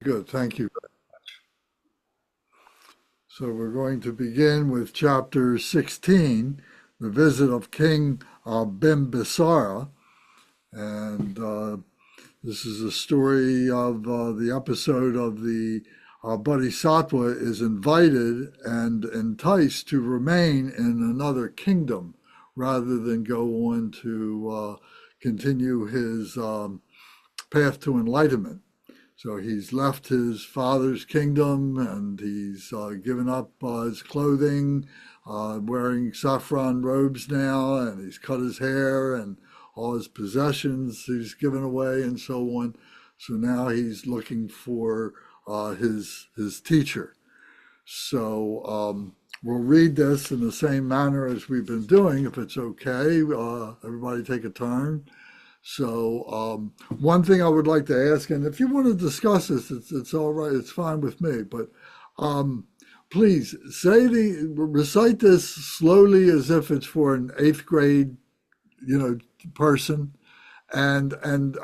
good. Thank you. So we're going to begin with chapter 16, the visit of King Bimbisara. And this is a story of the episode of the Bodhisattva is invited and enticed to remain in another kingdom rather than go on to continue his path to enlightenment. So he's left his father's kingdom and he's given up his clothing, wearing saffron robes now, and he's cut his hair and all his possessions he's given away and so on. So now he's looking for his teacher. So we'll read this in the same manner as we've been doing, if it's okay. Everybody take a turn. So one thing I would like to ask, and if you want to discuss this, it's all right. It's fine with me. But please recite this slowly as if it's for an eighth grade, person, and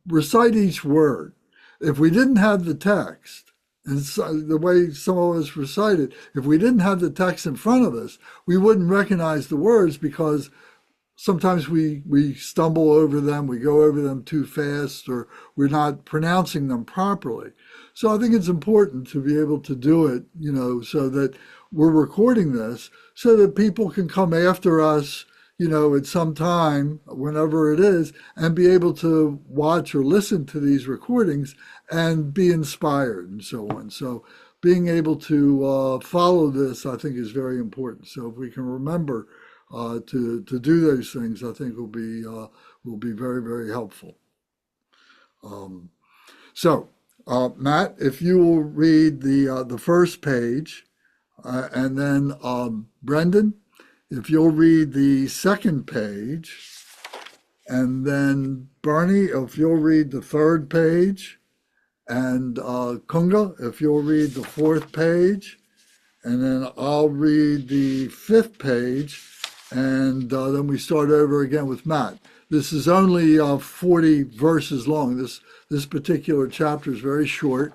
recite each word. If we didn't have the text, and the way some of us recite it, if we didn't have the text in front of us, we wouldn't recognize the words because sometimes we stumble over them, we go over them too fast, or we're not pronouncing them properly. So I think it's important to be able to do it, so that we're recording this so that people can come after us, at some time, whenever it is, and be able to watch or listen to these recordings and be inspired and so on. So being able to follow this, I think, is very important. So if we can remember to do those things, I think will be very, very helpful. So Matt, if you will read the first page, and then Brendan, if you'll read the second page, and then Bernie, if you'll read the third page, and Kunga, if you'll read the fourth page, and then I'll read the fifth page, and then we start over again with Matt. This is only 40 verses long. This particular chapter is very short,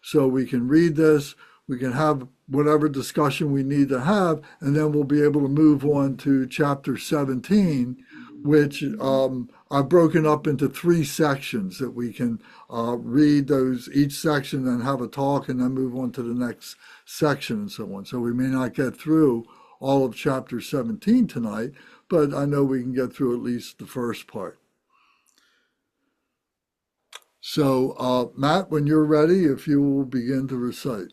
so we can read this. We can have whatever discussion we need to have, and then we'll be able to move on to chapter 17, which I've broken up into three sections that we can read those each section and have a talk and then move on to the next section and so on. So we may not get through all of chapter 17 tonight, but I know we can get through at least the first part. So Matt, when you're ready, if you will begin to recite.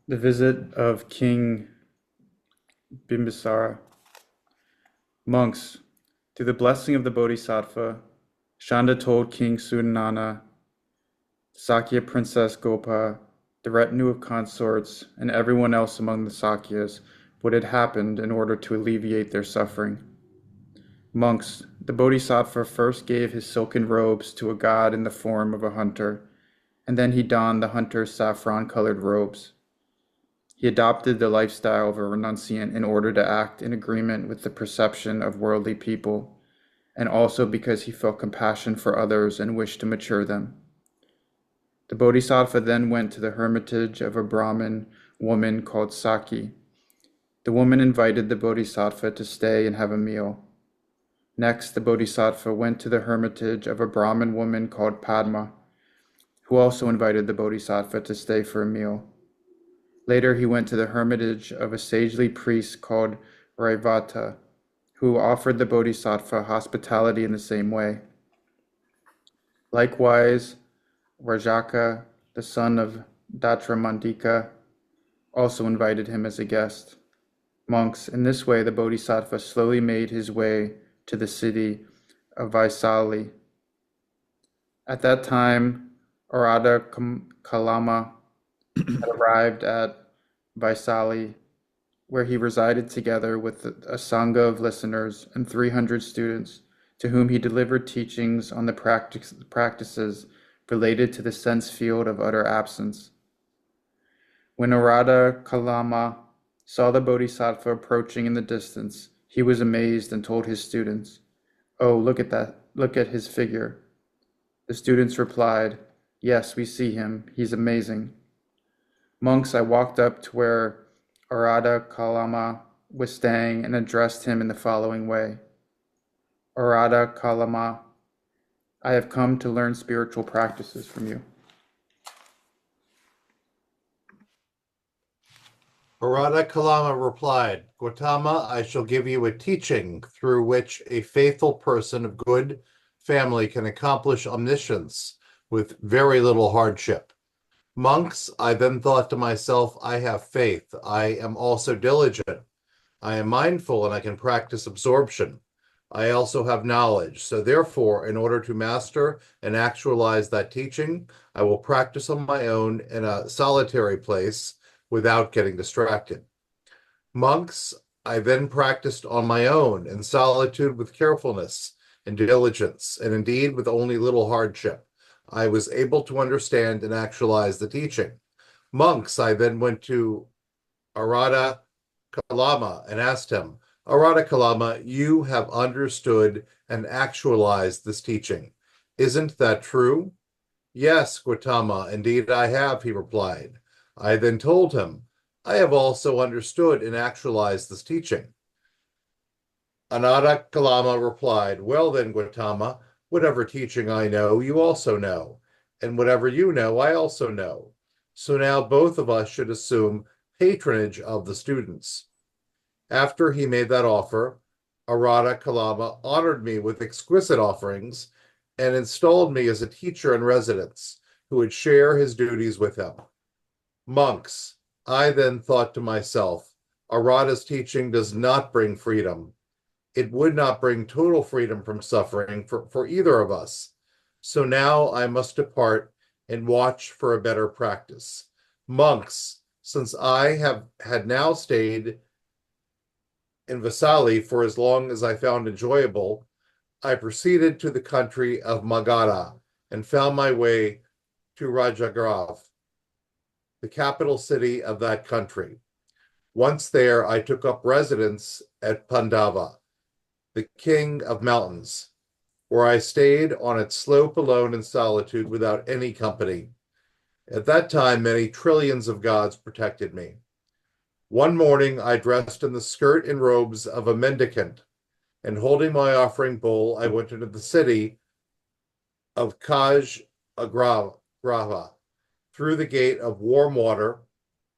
The visit of King Bimbisara. Monks, through the blessing of the Bodhisattva, Shanda told King Sudanana, Sakya Princess Gopa, the retinue of consorts, and everyone else among the Sakyas what had happened in order to alleviate their suffering. Monks, the Bodhisattva first gave his silken robes to a god in the form of a hunter, and then he donned the hunter's saffron-colored robes. He adopted the lifestyle of a renunciant in order to act in agreement with the perception of worldly people, and also because he felt compassion for others and wished to mature them. The Bodhisattva then went to the hermitage of a Brahmin woman called Saki. The woman invited the Bodhisattva to stay and have a meal. Next, the Bodhisattva went to the hermitage of a Brahmin woman called Padma, who also invited the Bodhisattva to stay for a meal. Later, he went to the hermitage of a sagely priest called Raivata, who offered the Bodhisattva hospitality in the same way. Likewise, Rajaka, the son of Datramandika, also invited him as a guest. Monks, in this way, the Bodhisattva slowly made his way to the city of Vaisali. At that time, Arada Kalama had arrived at Vaisali, where he resided together with a sangha of listeners and 300 students, to whom he delivered teachings on the practices related to the sense field of utter absence. When Arada Kalama saw the Bodhisattva approaching in the distance, he was amazed and told his students, Oh, look at that. Look at his figure. The students replied, Yes, we see him. He's amazing. Monks, I walked up to where Arada Kalama was staying and addressed him in the following way. Arada Kalama, I have come to learn spiritual practices from you. Arada Kalama replied, Gautama, I shall give you a teaching through which a faithful person of good family can accomplish omniscience with very little hardship. Monks, I then thought to myself, I have faith. I am also diligent. I am mindful and I can practice absorption. I also have knowledge. So therefore, in order to master and actualize that teaching, I will practice on my own in a solitary place without getting distracted. Monks, I then practiced on my own in solitude with carefulness and diligence, and indeed with only little hardship. I was able to understand and actualize the teaching. Monks, I then went to Arada Kalama and asked him, Arada Kalama, you have understood and actualized this teaching. Isn't that true? Yes, Gautama, indeed I have, he replied. I then told him, I have also understood and actualized this teaching. Anada Kalama replied, Well then, Gautama, whatever teaching I know, you also know, and whatever you know, I also know. So now both of us should assume patronage of the students. After he made that offer, Arada Kalama honored me with exquisite offerings and installed me as a teacher in residence who would share his duties with him. Monks, I then thought to myself, Arada's teaching does not bring freedom. It would not bring total freedom from suffering for either of us. So now I must depart and watch for a better practice. Monks, since I had now stayed in Vasali for as long as I found enjoyable, I proceeded to the country of Magadha and found my way to Rajagav, the capital city of that country. Once there, I took up residence at Pandava, the king of mountains, where I stayed on its slope alone in solitude without any company. At that time, many trillions of gods protected me. One morning, I dressed in the skirt and robes of a mendicant, and holding my offering bowl, I went into the city of Kaj Agrava through the gate of warm water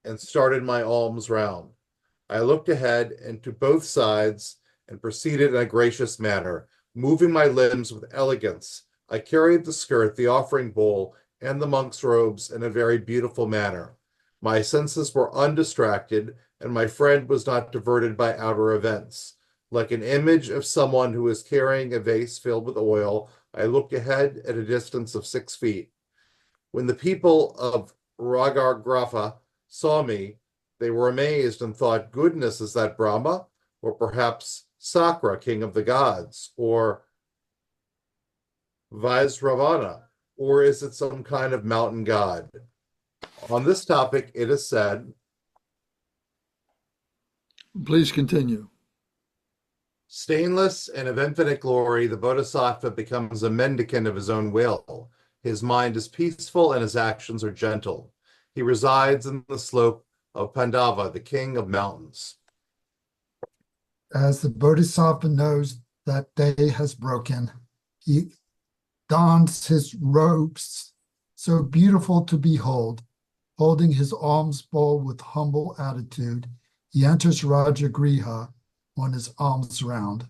and started my alms round. I looked ahead and to both sides and proceeded in a gracious manner, moving my limbs with elegance. I carried the skirt, the offering bowl, and the monk's robes in a very beautiful manner. My senses were undistracted, and my friend was not diverted by outer events. Like an image of someone who is carrying a vase filled with oil, I looked ahead at a distance of 6 feet. When the people of Ragargrafa saw me, they were amazed and thought, goodness, is that Brahma? Or perhaps Sakra, king of the gods? Or Vaisravana? Or is it some kind of mountain god? On this topic, it is said, Please continue. stainless and of infinite glory, the Bodhisattva becomes a mendicant of his own will. His mind is peaceful and his actions are gentle. He resides in the slope of Pandava, the king of mountains. As the Bodhisattva knows that day has broken, he dons his robes, so beautiful to behold. Holding his alms bowl with humble attitude, he enters Rajagriha on his alms round.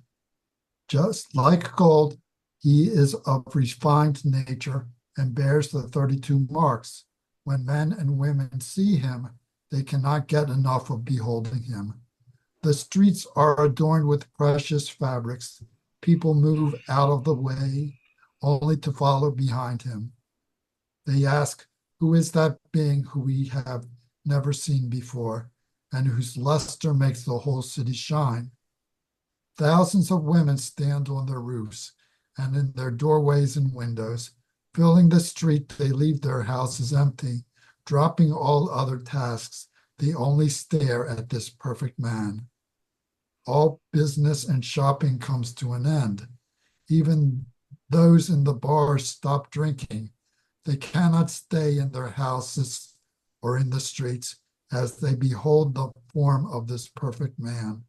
Just like gold, he is of refined nature and bears the 32 marks. When men and women see him, they cannot get enough of beholding him. The streets are adorned with precious fabrics. People move out of the way only to follow behind him. They ask, who is that being who we have never seen before, and whose luster makes the whole city shine? Thousands of women stand on their roofs and in their doorways and windows. Filling the street, they leave their houses empty. Dropping all other tasks, they only stare at this perfect man. All business and shopping comes to an end. Even those in the bars stop drinking. They cannot stay in their houses or in the streets as they behold the form of this perfect man.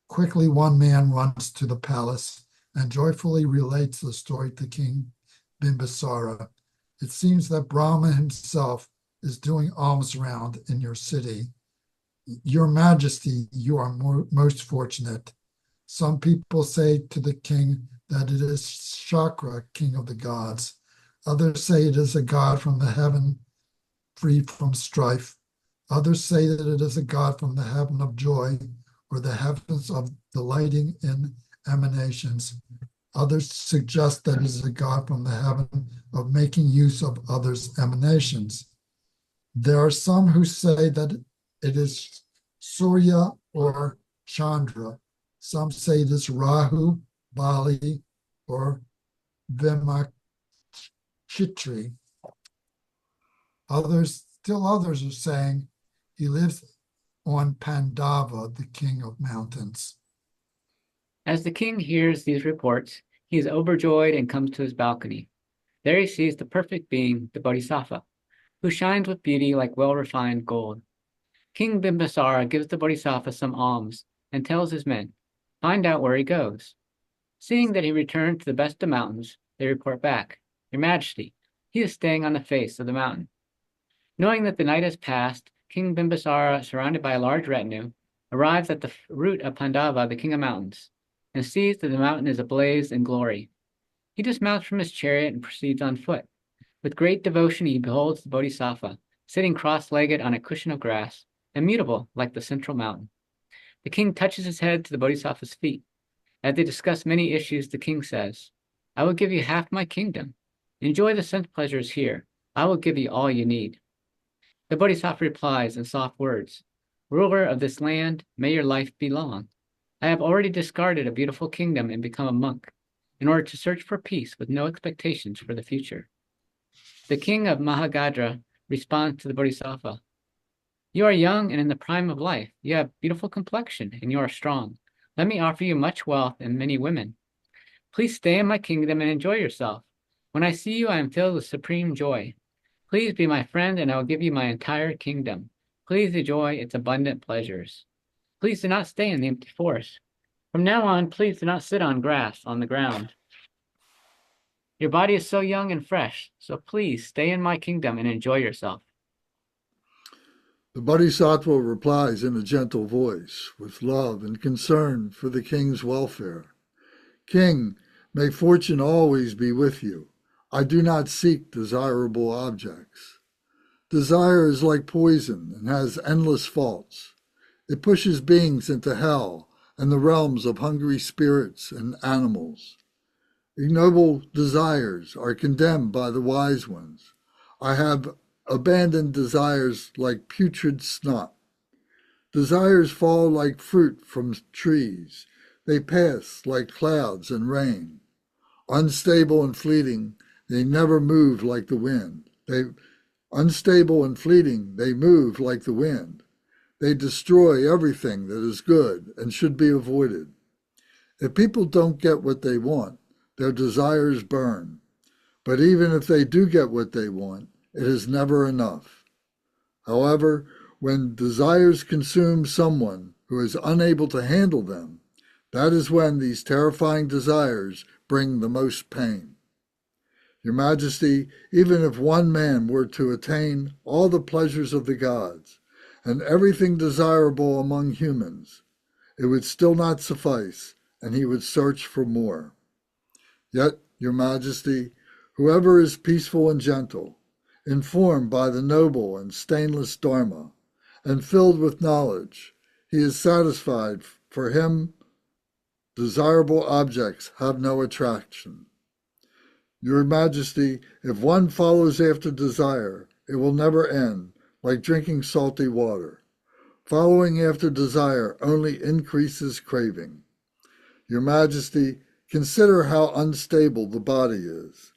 Quickly, one man runs to the palace and joyfully relates the story to King Bimbisara. It seems that Brahma himself is doing alms round in your city. Your Majesty, you are most fortunate. Some people say to the king that it is Shakra, king of the gods. Others say it is a god from the heaven, free from strife. Others say that it is a god from the heaven of joy, or the heavens of delighting in emanations. Others suggest that it is a god from the heaven of making use of others' emanations. There are some who say that it is Surya or Chandra. Some say it is Rahu, Bali, or Vimachitri. Still others are saying he lives on Pandava, the king of mountains. As the king hears these reports, he is overjoyed and comes to his balcony. There he sees the perfect being, the Bodhisattva, who shines with beauty like well-refined gold. King Bimbisara gives the Bodhisattva some alms and tells his men, find out where he goes. Seeing that he returned to the best of mountains, they report back, Your Majesty, he is staying on the face of the mountain. Knowing that the night has passed, King Bimbisara, surrounded by a large retinue, arrives at the root of Pandava, the king of mountains, and sees that the mountain is ablaze in glory. He dismounts from his chariot and proceeds on foot. With great devotion he beholds the Bodhisattva, sitting cross-legged on a cushion of grass, immutable like the central mountain. The king touches his head to the Bodhisattva's feet. As they discuss many issues, the king says, I will give you half my kingdom. Enjoy the sense pleasures here. I will give you all you need. The Bodhisattva replies in soft words, Ruler of this land, may your life be long. I have already discarded a beautiful kingdom and become a monk, in order to search for peace with no expectations for the future. The king of Mahagadra responds to the Bodhisattva, You are young and in the prime of life. You have beautiful complexion and you are strong. Let me offer you much wealth and many women. Please stay in my kingdom and enjoy yourself. When I see you, I am filled with supreme joy. Please be my friend and I will give you my entire kingdom. Please enjoy its abundant pleasures. Please do not stay in the empty forest. From now on, please do not sit on grass on the ground. Your body is so young and fresh, so please stay in my kingdom and enjoy yourself. The Bodhisattva replies in a gentle voice, with love and concern for the king's welfare. King, may fortune always be with you. I do not seek desirable objects. Desire is like poison and has endless faults. It pushes beings into hell and the realms of hungry spirits and animals. Ignoble desires are condemned by the wise ones. I have abandoned desires like putrid snot. Desires fall like fruit from trees. They pass like clouds and rain. Unstable and fleeting, they never move like the wind. Unstable and fleeting, they move like the wind. They destroy everything that is good and should be avoided. If people don't get what they want, their desires burn. But even if they do get what they want, it is never enough. However, when desires consume someone who is unable to handle them, that is when these terrifying desires bring the most pain. Your Majesty, even if one man were to attain all the pleasures of the gods and everything desirable among humans, it would still not suffice, and he would search for more. Yet, Your Majesty, whoever is peaceful and gentle, informed by the noble and stainless Dharma, and filled with knowledge, he is satisfied. For him, desirable objects have no attraction. Your Majesty, if one follows after desire, it will never end, like drinking salty water. Following after desire only increases craving. Your Majesty, consider how unstable the body is.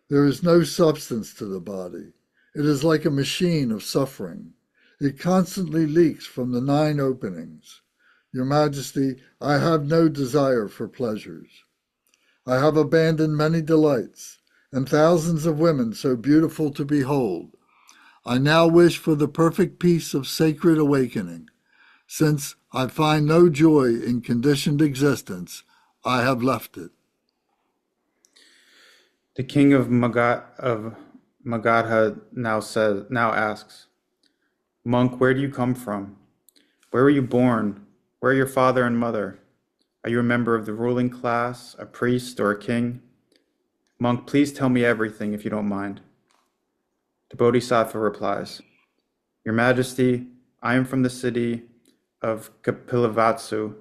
There is no substance to the body. It is like a machine of suffering. It constantly leaks from the 9 openings. Your Majesty, I have no desire for pleasures. I have abandoned many delights, and thousands of women so beautiful to behold. I now wish for the perfect peace of sacred awakening. Since I find no joy in conditioned existence, I have left it. The king of Magadha now asks, Monk, where do you come from? Where were you born? Where are your father and mother? Are you a member of the ruling class, a priest, or a king? Monk, please tell me everything if you don't mind. The Bodhisattva replies, Your Majesty, I am from the city of Kapilavatthu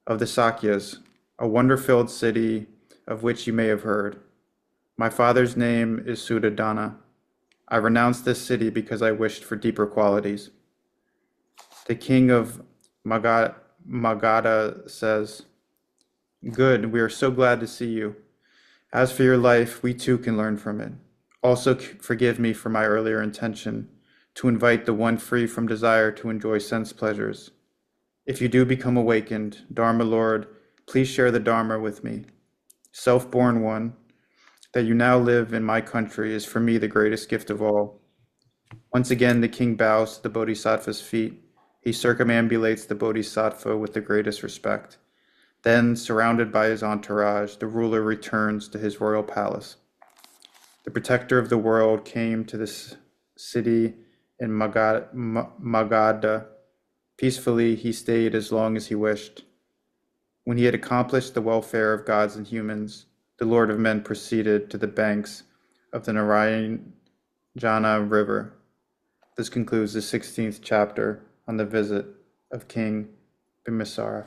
of the Sakyas, a wonder-filled city of which you may have heard. My father's name is Suddhodana. I renounced this city because I wished for deeper qualities. The king of Magadha says, Good, we are so glad to see you. As for your life, we too can learn from it. Also forgive me for my earlier intention to invite the one free from desire to enjoy sense pleasures. If you do become awakened, Dharma Lord, please share the Dharma with me. Self-born one, that you now live in my country is for me the greatest gift of all. Once again, the king bows to the Bodhisattva's feet. He circumambulates the Bodhisattva with the greatest respect. Then, surrounded by his entourage, the ruler returns to his royal palace. The protector of the world came to this city in Magadha. Peacefully, he stayed as long as he wished. When he had accomplished the welfare of gods and humans, the Lord of Men proceeded to the banks of the Narayana River. This concludes the 16th chapter on the visit of King Bimbisara.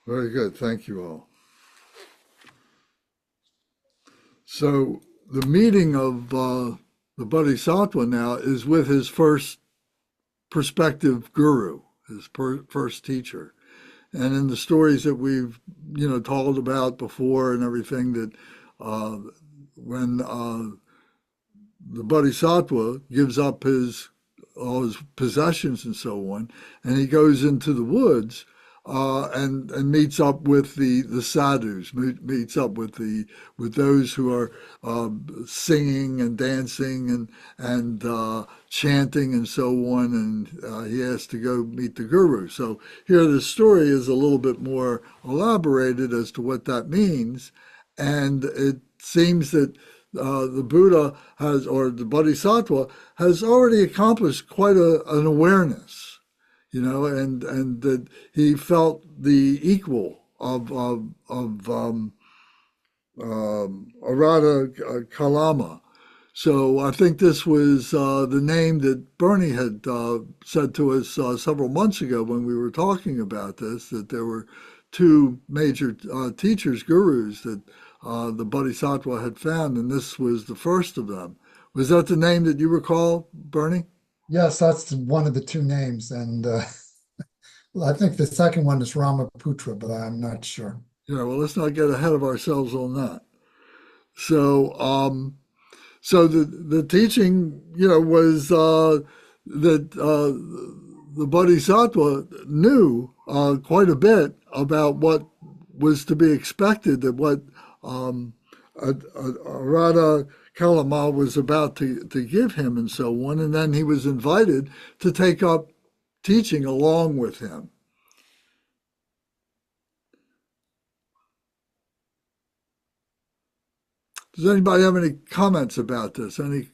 Very good. Thank you all. So the meeting of the Bodhisattva now is with his first prospective guru, his first teacher. And in the stories that we've, told about before and everything, that when the Bodhisattva gives up all his possessions and so on, and he goes into the woods and meets up with the sadhus, meets up with those who are singing and dancing and chanting and so on, and he has to go meet the guru. So here the story is a little bit more elaborated as to what that means, and it seems that the Buddha has, or the Bodhisattva has already accomplished quite an awareness, and that he felt the equal of Arada Kalama. So I think this was the name that Bernie had said to us several months ago when we were talking about this, that there were two major teachers, gurus, that the Bodhisattva had found, and this was the first of them. Was that the name that you recall, Bernie? Yes, that's one of the two names. And I think the second one is Ramaputra, but I'm not sure. Yeah, well, let's not get ahead of ourselves on that. So, so the teaching, was that the Bodhisattva knew quite a bit about what was to be expected, that what Radha Kalama was about to give him and so on. And then he was invited to take up teaching along with him. Does anybody have any comments about this? What do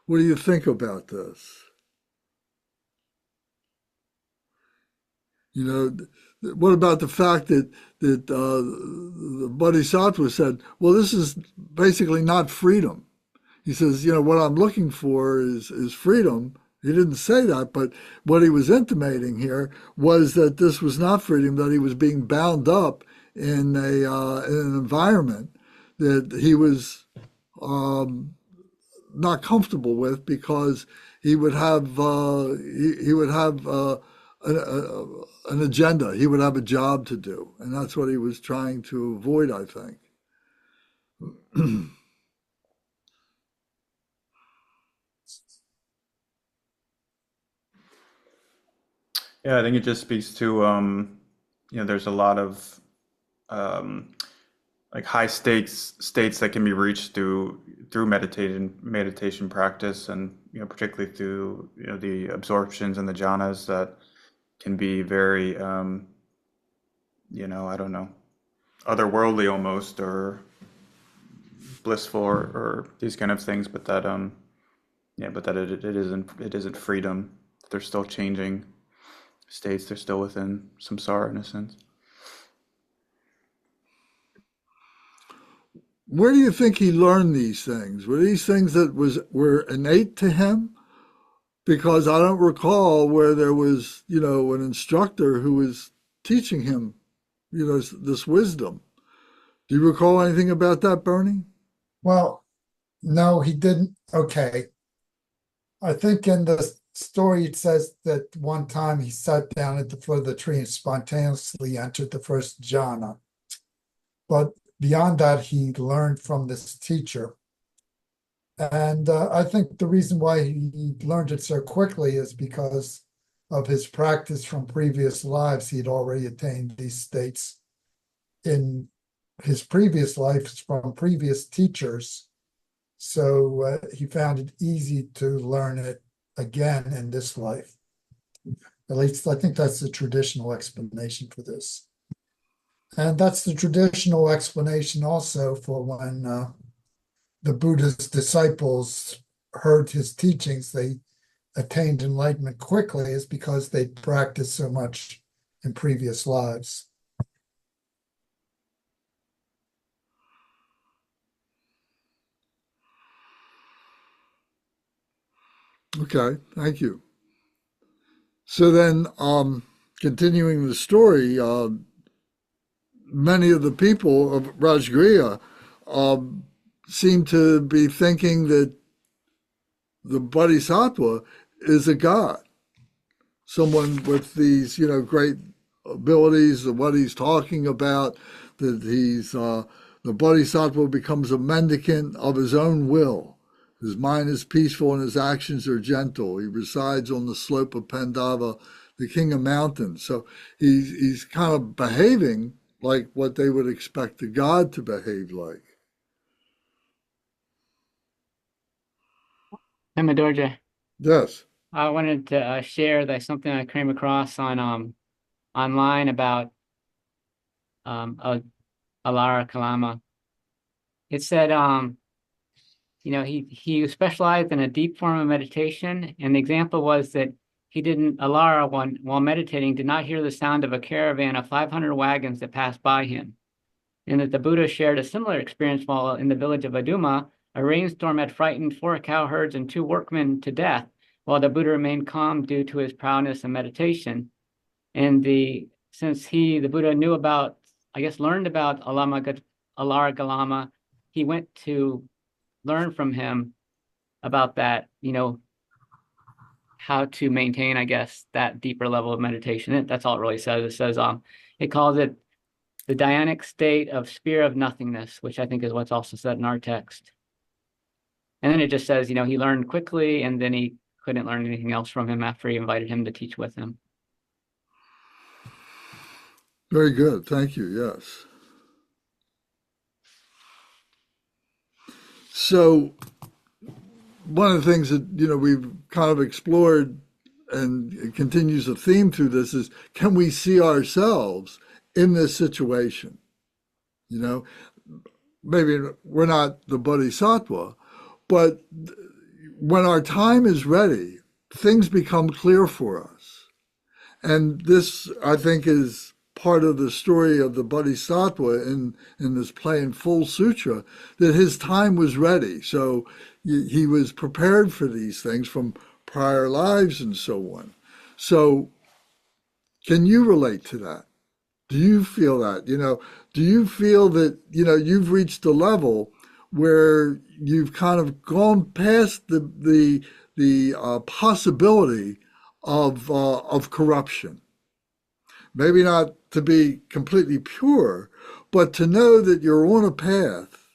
you think about this? What about the fact that the Bodhisattva said, well, this is basically not freedom. He says, what I'm looking for is freedom. He didn't say that, but what he was intimating here was that this was not freedom, that he was being bound up in an environment that he was not comfortable with, because he would have an agenda. He would have a job to do, and that's what he was trying to avoid, I think. Yeah, I think it just speaks to there's a lot of um, like high stakes states that can be reached through meditation practice, and particularly through the absorptions and the jhanas that can be very I don't know, otherworldly almost, or blissful, or these kind of things, but that but that it isn't freedom. They're still changing states. They're still within samsara in a sense. Where do you think he learned these things? Were these things that were innate to him? Because I don't recall where there was, an instructor who was teaching him, this wisdom. Do you recall anything about that, Bernie? Well, no, he didn't. Okay. I think in the story it says that one time he sat down at the foot of the tree and spontaneously entered the first jhana. But beyond that, he learned from this teacher. And I think the reason why he learned it so quickly is because of his practice from previous lives. He'd already attained these states in his previous lives from previous teachers. So he found it easy to learn it again in this life. At least I think that's the traditional explanation for this. And that's the traditional explanation also for when the Buddha's disciples heard his teachings, they attained enlightenment quickly, is because they practiced so much in previous lives. Okay, thank you. So then, continuing the story, many of the people of Rajgriha seem to be thinking that the Bodhisattva is a god, someone with these, great abilities of what he's talking about, that he's the Bodhisattva becomes a mendicant of his own will. His mind is peaceful and his actions are gentle. He resides on the slope of Pandava, the king of mountains. So he's kind of behaving like what they would expect a god to behave like. Madorja, Yes. I wanted to share that something I came across on online about Alara Kalama. It said he specialized in a deep form of meditation, and the example was that Alara, while meditating, did not hear the sound of a caravan of 500 wagons that passed by him, and that the Buddha shared a similar experience while in the village of Aduma. A rainstorm had frightened 4 cow herds and 2 workmen to death, while the Buddha remained calm due to his prowess and meditation. And since the Buddha learned about Alara Kalama, he went to learn from him about that, how to maintain, I guess, that deeper level of meditation. That's all it really says. It says it calls it the Dhyanic state of sphere of nothingness, which I think is what's also said in our text. And then it just says, he learned quickly, and then he couldn't learn anything else from him after he invited him to teach with him. Very good. Thank you. Yes. So one of the things that, we've kind of explored, and it continues a theme through this, is can we see ourselves in this situation? Maybe we're not the Bodhisattva, but when our time is ready, things become clear for us. And this, I think, is part of the story of the Bodhisattva in this Plain Full Sutra, that his time was ready. So he was prepared for these things from prior lives and so on. So can you relate to that? Do you feel that? Do you feel that, you've reached a level where you've kind of gone past the possibility of corruption? Maybe not to be completely pure, but to know that you're on a path,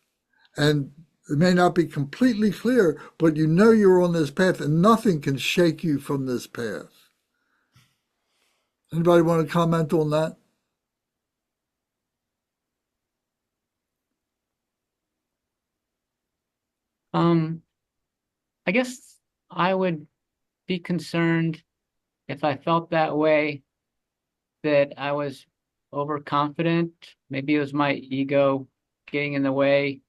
and it may not be completely clear, but you're on this path and nothing can shake you from this path. Anybody want to comment on that? Um, I guess I would be concerned if I felt that way, that I was overconfident. Maybe it was my ego getting in the way,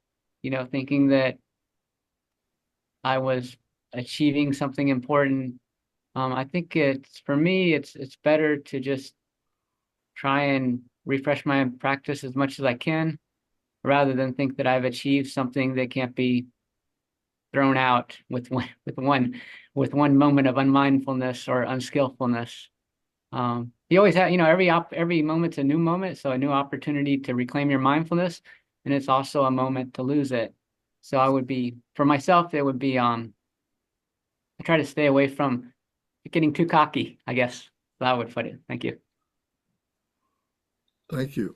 thinking that I was achieving something important. I think for me, it's better to just try and refresh my practice as much as I can, rather than think that I've achieved something that can't be thrown out with one moment of unmindfulness or unskillfulness. You always have, every moment's a new moment, so a new opportunity to reclaim your mindfulness, and it's also a moment to lose it. So for myself, it would be I try to stay away from getting too cocky, I guess. That would put it. Thank you. Thank you.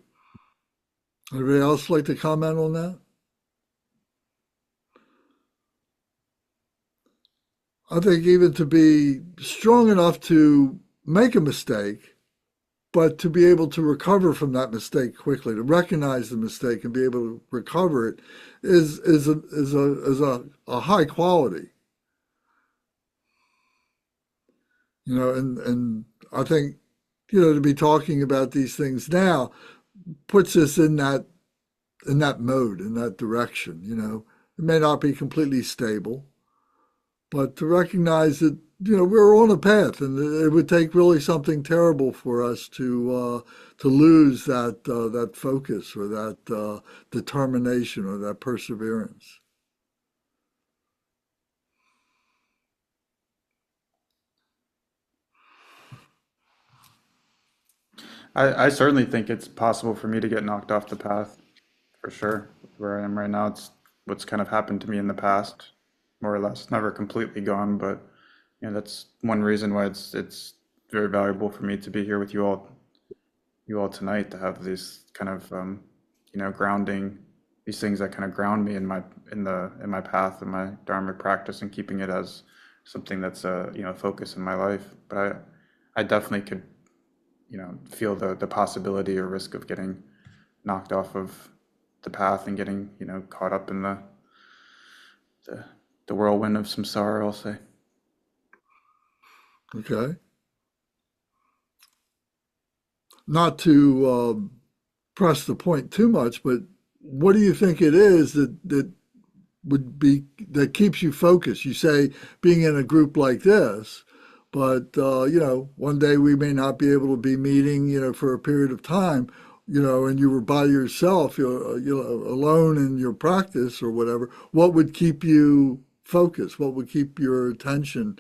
Anybody else like to comment on that? I think even to be strong enough to make a mistake, but to be able to recover from that mistake quickly, to recognize the mistake and be able to recover it is a high quality. And I think, to be talking about these things now puts us in that mode, in that direction. It may not be completely stable, but to recognize that, we're on a path, and it would take really something terrible for us to lose that focus or that determination or that perseverance. I certainly think it's possible for me to get knocked off the path, for sure. Where I am right now, it's what's kind of happened to me in the past, more or less. Never completely gone, but that's one reason why it's very valuable for me to be here with you all tonight, to have these kind of grounding, these things that kind of ground me in my path and my dharmic practice, and keeping it as something that's a focus in my life. But I definitely could feel the possibility or risk of getting knocked off of the path and getting caught up in the the whirlwind of samsara, I'll say. Okay. Not to press the point too much, but what do you think it is that keeps you focused? You say being in a group like this, but one day we may not be able to be meeting, for a period of time, and you were by yourself, alone in your practice or whatever. What would keep you focused? What would keep your attention,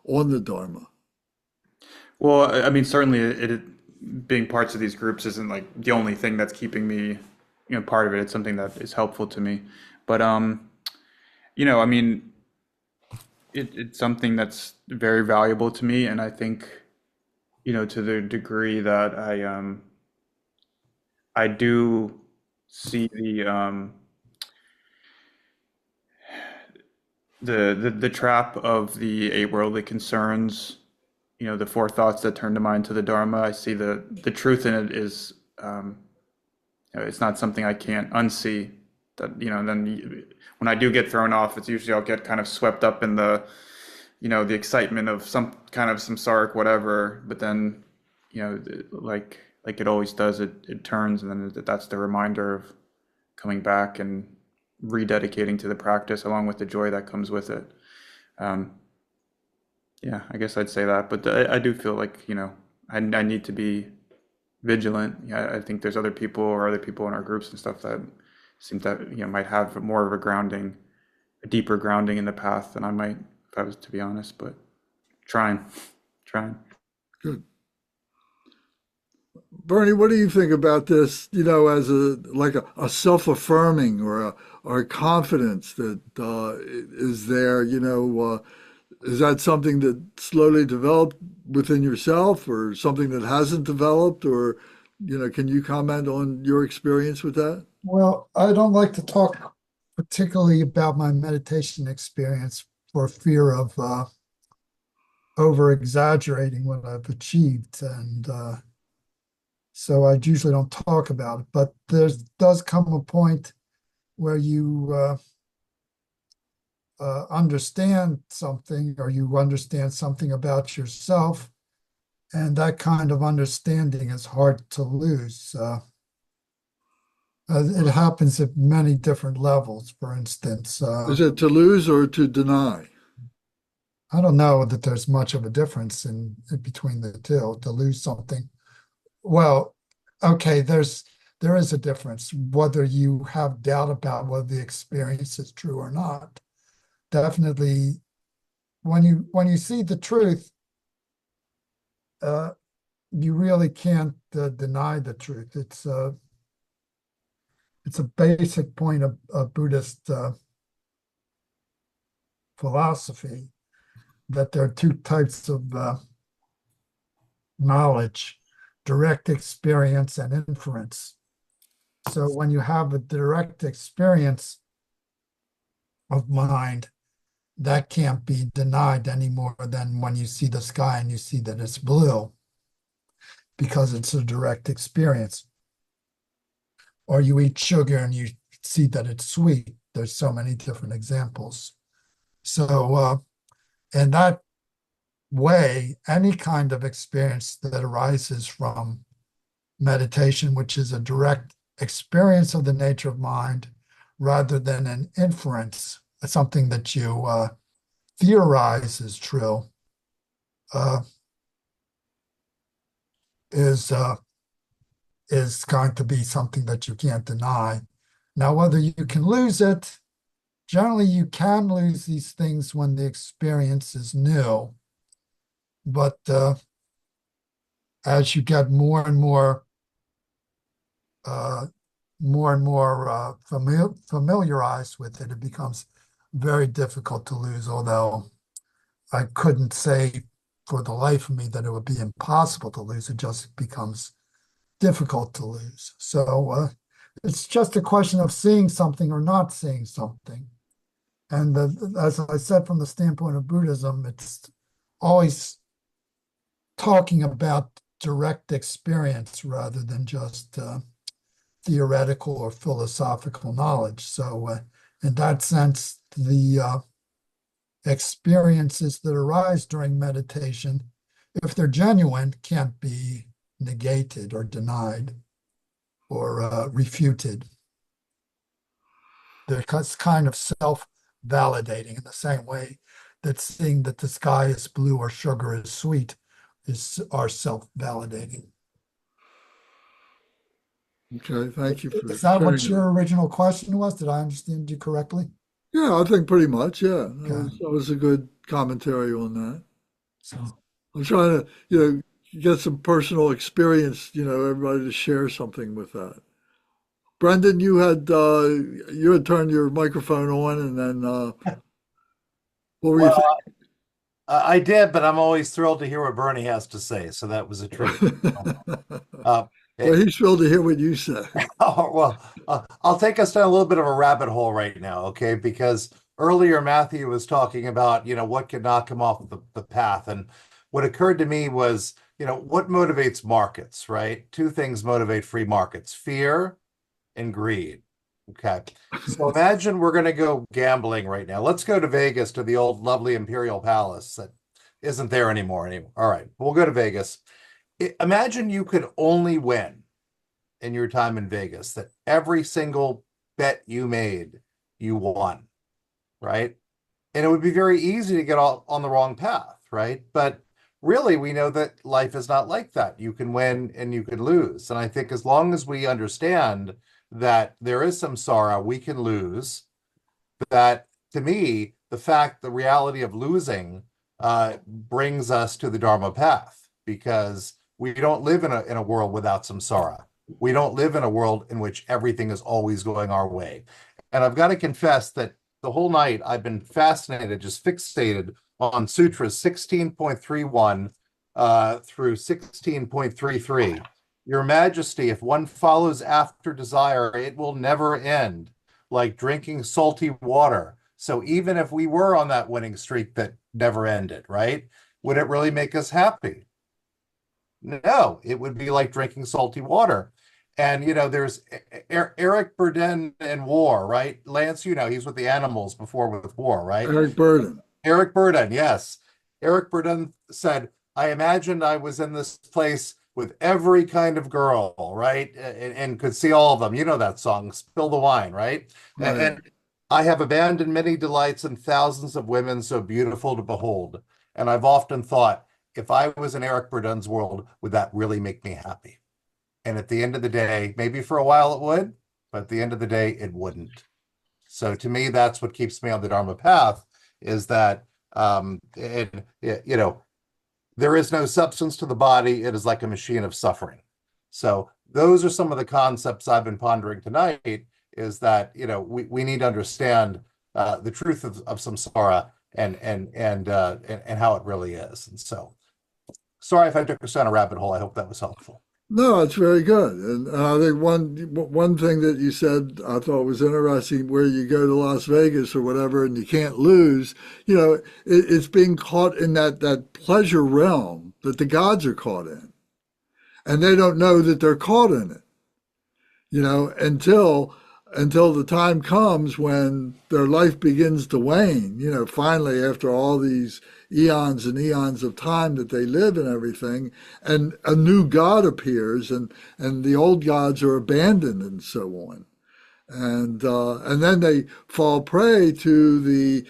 on the Dharma? Well, I mean, certainly being parts of these groups isn't like the only thing that's keeping me, part of it. It's something that is helpful to me. But I mean, it's something that's very valuable to me, and I think, to the degree that I do see the trap of the eight worldly concerns, the four thoughts that turn the mind to the Dharma. I see the truth in it is, it's not something I can't unsee. That then when I do get thrown off, it's usually I'll get kind of swept up in the excitement of some kind of samsaric whatever. But then, like it always does, it turns, and then that's the reminder of coming back and rededicating to the practice, along with the joy that comes with it. Um, yeah, I guess I'd say that. But I do feel like, I need to be vigilant. Yeah, I think there's other people in our groups and stuff that seem that, might have more of a deeper grounding in the path than I might, if I was to be honest. But trying, trying. Good. Bernie, what do you think about this, as a self-affirming or a confidence that is there, is that something that slowly developed within yourself or something that hasn't developed, or, can you comment on your experience with that? Well, I don't like to talk particularly about my meditation experience for fear of over exaggerating what I've achieved. And so I usually don't talk about it. But there does come a point where you understand something, or you understand something about yourself, and that kind of understanding is hard to lose. It happens at many different levels. For instance, Is it to lose or to deny? I don't know that there's much of a difference in between the two. To lose something, well, okay, there is a difference whether you have doubt about whether the experience is true or not. Definitely, when you see the truth, you really can't deny the truth. It's a basic point of Buddhist philosophy that there are two types of knowledge: direct experience and inference. So when you have a direct experience of mind, that can't be denied any more than when you see the sky and you see that it's blue, because it's a direct experience. Or you eat sugar and you see that it's sweet. There's so many different examples. So in that way, any kind of experience that arises from meditation, which is a direct experience of the nature of mind rather than an inference, something that you theorize is true, is going to be something that you can't deny. Now, whether you can lose it, generally you can lose these things when the experience is new, but as you get more and more familiarized with it, it becomes very difficult to lose, although I couldn't say for the life of me that it would be impossible to lose. It just becomes difficult to lose. So it's just a question of seeing something or not seeing something. And as I said, from the standpoint of Buddhism, it's always talking about direct experience rather than just theoretical or philosophical knowledge. So in that sense, the experiences that arise during meditation, if they're genuine, can't be negated or denied or refuted. They're kind of self-validating in the same way that seeing that the sky is blue or sugar is sweet are self-validating. Okay, thank you for Is that sharing what that. your original question was? Did I understand you correctly? Yeah, I think pretty much. Yeah, Okay. that was a good commentary on that. So, I'm trying to, get some personal experience, everybody to share something with that. Brendan, you had turned your microphone on, and then what were you Well, I did, but I'm always thrilled to hear what Bernie has to say. So that was a treat. thinking? Uh, Well, he's thrilled to hear what you say. Oh, well, I'll take us down a little bit of a rabbit hole right now, okay? Because earlier Matthew was talking about, what could knock him off the path. And what occurred to me was, what motivates markets, right? Two things motivate free markets: fear and greed. Okay. So imagine we're going to go gambling right now. Let's go to Vegas, to the old lovely Imperial Palace that isn't there anymore. All right, we'll go to Vegas. Imagine you could only win in your time in Vegas, that every single bet you made, you won, right? And it would be very easy to get all on the wrong path, right? But really, we know that life is not like that. You can win and you can lose. And I think as long as we understand that there is samsara, we can lose, that, to me, the reality of losing brings us to the Dharma path, because we don't live in a world without samsara. We don't live in a world in which everything is always going our way. And I've got to confess that the whole night I've been fascinated, just fixated on Sutras 16.31 through 16.33. Your Majesty, if one follows after desire, it will never end, like drinking salty water. So even if we were on that winning streak that never ended, right? Would it really make us happy? No, it would be like drinking salty water. And there's Eric Burden in War, right? Lance, he's with the animals before with War, right? Eric Burden. Eric Burden, yes. Eric Burden said, I imagined I was in this place with every kind of girl, right? And could see all of them. You know that song, Spill the Wine, right? Right. And I have abandoned many delights and thousands of women so beautiful to behold. And I've often thought, if I was in Eric Burden's world, would that really make me happy? And at the end of the day, maybe for a while it would, but at the end of the day, it wouldn't. So to me, that's what keeps me on the Dharma path, is that there is no substance to the body. It is like a machine of suffering. So those are some of the concepts I've been pondering tonight, is that we need to understand the truth of samsara and how it really is. And so, sorry if I took us down a rabbit hole. I hope that was helpful. No, it's very good. And I think one thing that you said I thought was interesting, where you go to Las Vegas or whatever and you can't lose, it's being caught in that pleasure realm that the gods are caught in. And they don't know that they're caught in it, until the time comes when their life begins to wane, finally, after all these eons and eons of time that they live and everything, and a new god appears, and the old gods are abandoned and so on. And then they fall prey to the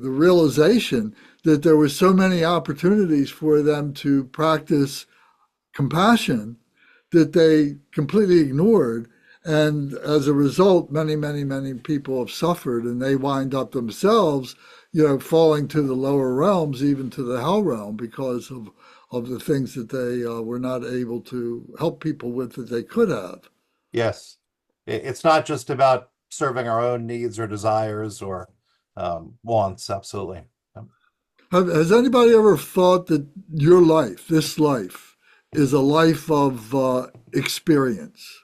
realization that there were so many opportunities for them to practice compassion that they completely ignored. And as a result, many, many, many people have suffered, and they wind up themselves, falling to the lower realms, even to the hell realm, because of the things that they were not able to help people with that they could have. Yes. It's not just about serving our own needs or desires or wants. Absolutely. Has anybody ever thought that your life, this life, is a life of experience?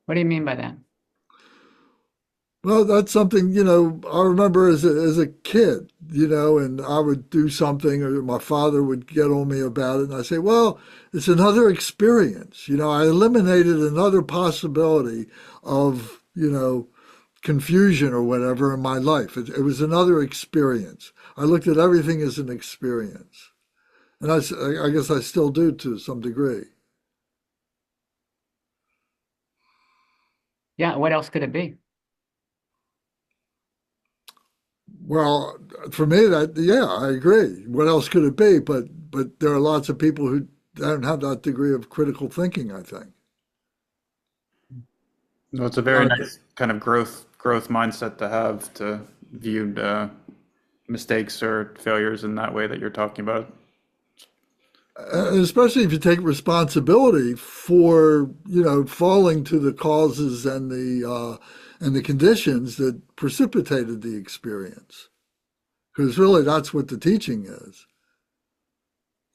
What do you mean by that? Well, that's something, I remember as a kid, and I would do something, or my father would get on me about it, and I say, well, it's another experience. I eliminated another possibility of, confusion or whatever in my life. It was another experience. I looked at everything as an experience. And I guess I still do to some degree. Yeah, what else could it be? Well, for me, I agree. What else could it be? But there are lots of people who don't have that degree of critical thinking, I think. No, it's a very nice kind of growth mindset to have, to view mistakes or failures in that way that you're talking about. Especially if you take responsibility for, falling to the causes and the conditions that precipitated the experience. Because really that's what the teaching is.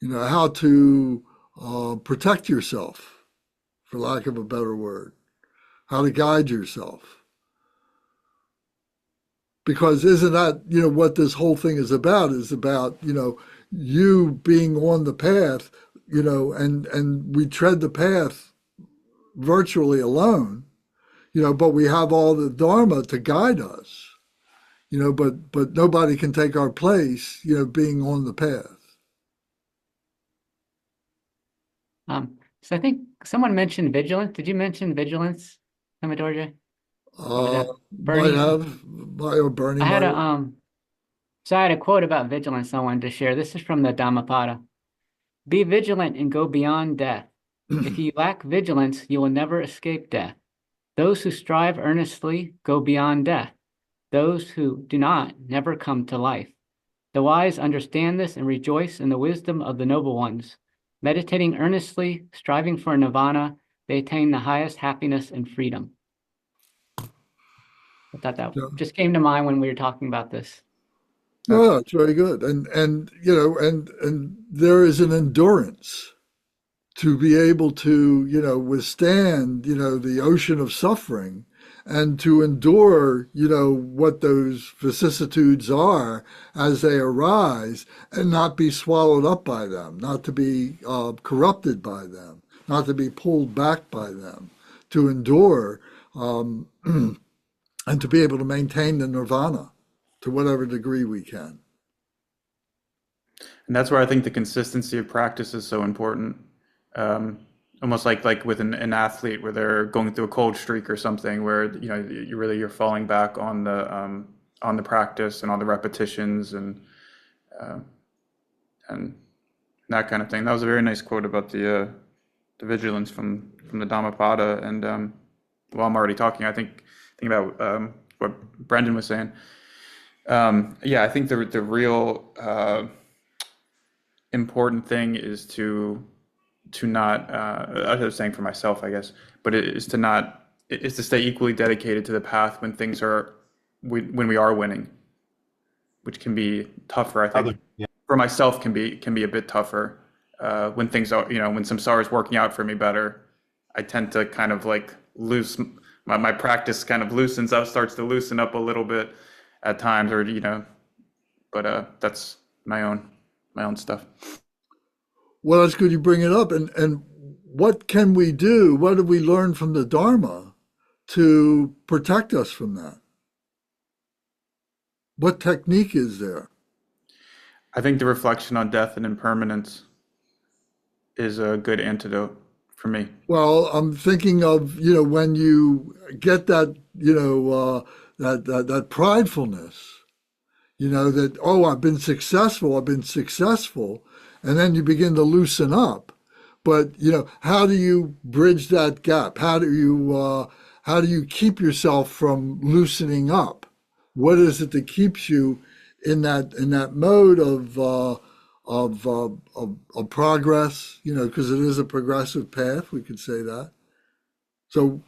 How to protect yourself, for lack of a better word, how to guide yourself. Because isn't that, what this whole thing is about, you being on the path, and we tread the path virtually alone, but we have all the Dharma to guide us, but nobody can take our place, being on the path. So I think someone mentioned vigilance. Did you mention vigilance, Amadorja? Might have, or Bernie I had might have. So I had a quote about vigilance I wanted to share. This is from the Dhammapada. Be vigilant and go beyond death. If you lack vigilance, you will never escape death. Those who strive earnestly go beyond death. Those who do not never come to life. The wise understand this and rejoice in the wisdom of the noble ones. Meditating earnestly, striving for nirvana, they attain the highest happiness and freedom. I thought that just came to mind when we were talking about this. No, it's very good. And there is an endurance to be able to, withstand, the ocean of suffering and to endure, what those vicissitudes are as they arise, and not be swallowed up by them, not to be corrupted by them, not to be pulled back by them, to endure, and to be able to maintain the nirvana to whatever degree we can. And that's where I think the consistency of practice is so important. Almost like with an athlete where they're going through a cold streak or something, where you're falling back on the practice and on the repetitions and that kind of thing. That was a very nice quote about the vigilance from the Dhammapada. And while I'm already talking, I think about what Brendan was saying. I think the real important thing is to not, I was saying for myself, I guess, but it is to stay equally dedicated to the path when when we are winning, which can be tougher, I think. For myself can be a bit tougher. When things are, when samsara is working out for me better, I tend to kind of like my practice kind of starts to loosen up a little bit at times, or, but that's my own stuff. Well, that's good you bring it up. And what can we do? What do we learn from the Dharma to protect us from that? What technique is there? I think the reflection on death and impermanence is a good antidote for me. Well, I'm thinking of, when you get that, that pridefulness, that, oh, I've been successful. And then you begin to loosen up. But, how do you bridge that gap? How do you keep yourself from loosening up? What is it that keeps you in that mode of progress? Because it is a progressive path. We could say that. So,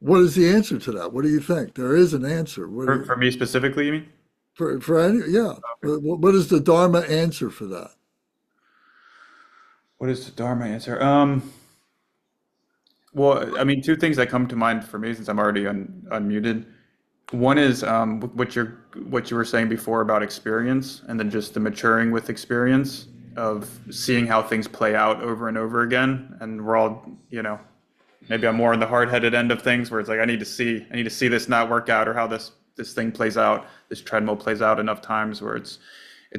what is the answer to that? What do you think? There is an answer. For me specifically, you mean? For any, yeah. What is the Dharma answer for that? What is the Dharma answer? Well, I mean, two things that come to mind for me since I'm already unmuted. One is what you were saying before about experience, and then just the maturing with experience of seeing how things play out over and over again. And we're all, maybe I'm more on the hard-headed end of things, where it's like I need to see this not work out, or how this thing plays out, this treadmill plays out enough times where it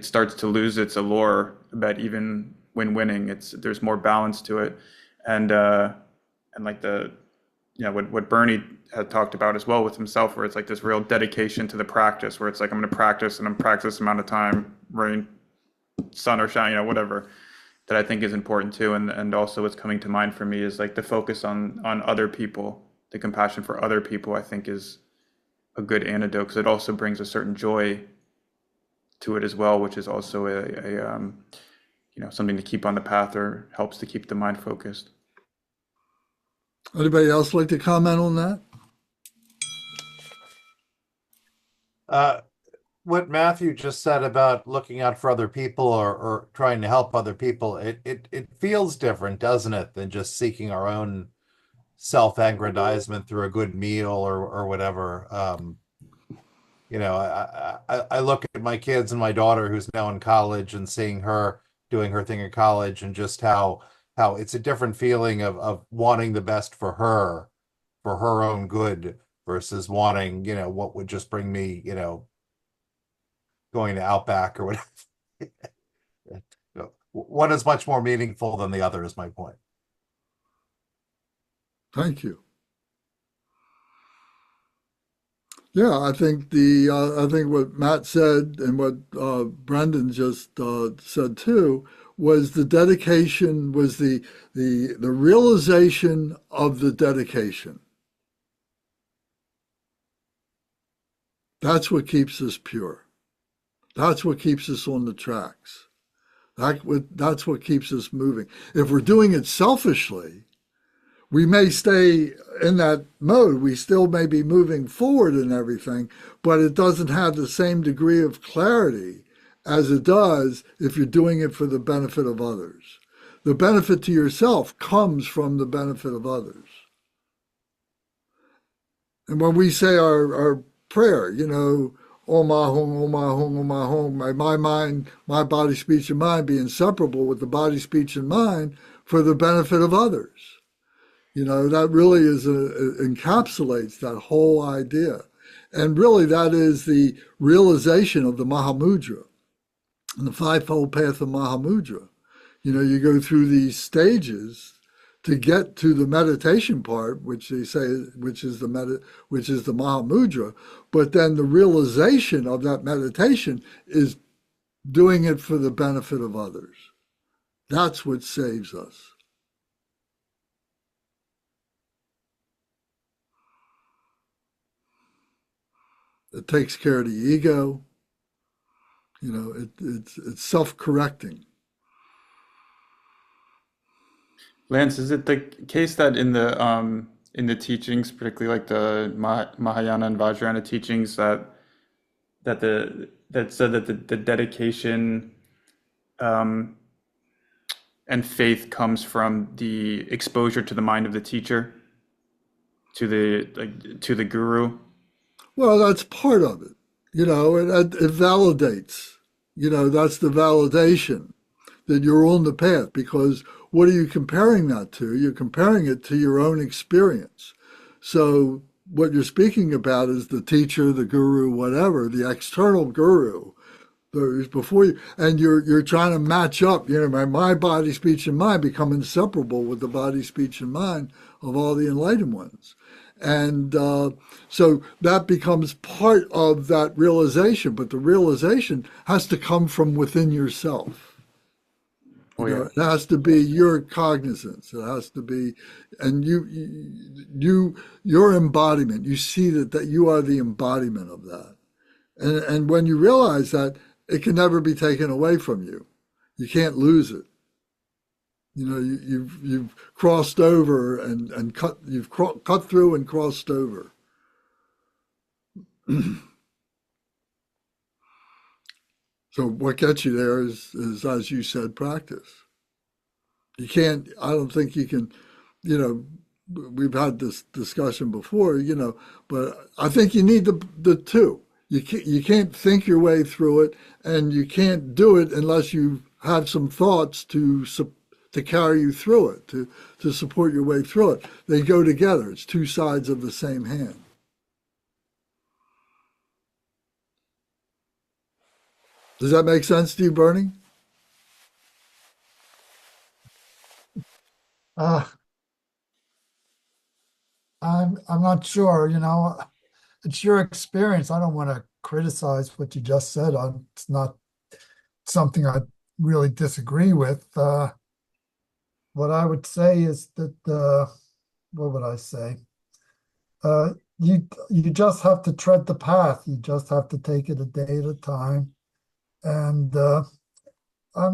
starts to lose its allure. But even when winning, there's more balance to it, and like what Bernie had talked about as well with himself, where it's like this real dedication to the practice, where it's like I'm going to practice, and I'm practice amount of time, rain, sun or shine, whatever, that I think is important too. And also what's coming to mind for me is like the focus on other people, the compassion for other people, I think is a good antidote, because it also brings a certain joy to it as well, which is also a something to keep on the path, or helps to keep the mind focused. Anybody else like to comment on that? What Matthew just said about looking out for other people, or trying to help other people, it feels different, doesn't it, than just seeking our own self-aggrandizement through a good meal or whatever. I look at my kids and my daughter, who's now in college, and seeing her doing her thing in college, and just how it's a different feeling of wanting the best for her own good, versus wanting, what would just bring me, going to Outback or whatever. One is much more meaningful than the other, is my point. Thank you. Yeah, I think I think what Matt said, and what Brendan just said too, was the dedication, was the realization of the dedication. That's what keeps us pure. That's what keeps us on the tracks. That's what keeps us moving. If we're doing it selfishly, we may stay in that mode. We still may be moving forward and everything, but it doesn't have the same degree of clarity as it does if you're doing it for the benefit of others. The benefit to yourself comes from the benefit of others. And when we say our prayer, you know, Om Ahung, Om Ahung, Om Ahung, my mind, my body, speech, and mind be inseparable with the body, speech, and mind for the benefit of others. You know, that really encapsulates that whole idea. And really, that is the realization of the Mahamudra and the fivefold path of Mahamudra. You know, you go through these stages to get to the meditation part, which they say, which is the Mahamudra. But then the realization of that meditation is doing it for the benefit of others. That's what saves us. It takes care of the ego. You know, it's self-correcting. Lance, is it the case that in the teachings, particularly like the Mahayana and Vajrayana teachings, that said that the dedication and faith comes from the exposure to the mind of the teacher, to the guru? Well, that's part of it, you know, and it validates, you know, that's the validation that you're on the path, because what are you comparing that to? You're comparing it to your own experience. So what you're speaking about is the teacher, the guru, whatever, the external guru. Before you, and you're trying to match up, you know, my body, speech, and mind become inseparable with the body, speech, and mind of all the enlightened ones. And so that becomes part of that realization, but the realization has to come from within yourself. Oh, You know, yeah. it has to be your cognizance. It has to be, and your embodiment. You see that you are the embodiment of that. And when you realize that, it can never be taken away from you. You can't lose it. You know, you've crossed over and cut through and crossed over. So what gets you there is, as you said, practice. You can't, I don't think you can, you know, we've had this discussion before, you know, but I think you need the two. You can't think your way through it, and you can't do it unless you have some thoughts to carry you through it, to support your way through it. They go together. It's two sides of the same hand. Does that make sense to you, Bernie? Uh, I'm not sure, you know, it's your experience. I don't want to criticize what you just said. It's not something I really disagree with. What I would say is that, what would I say? You just have to tread the path. You just have to take it a day at a time. And I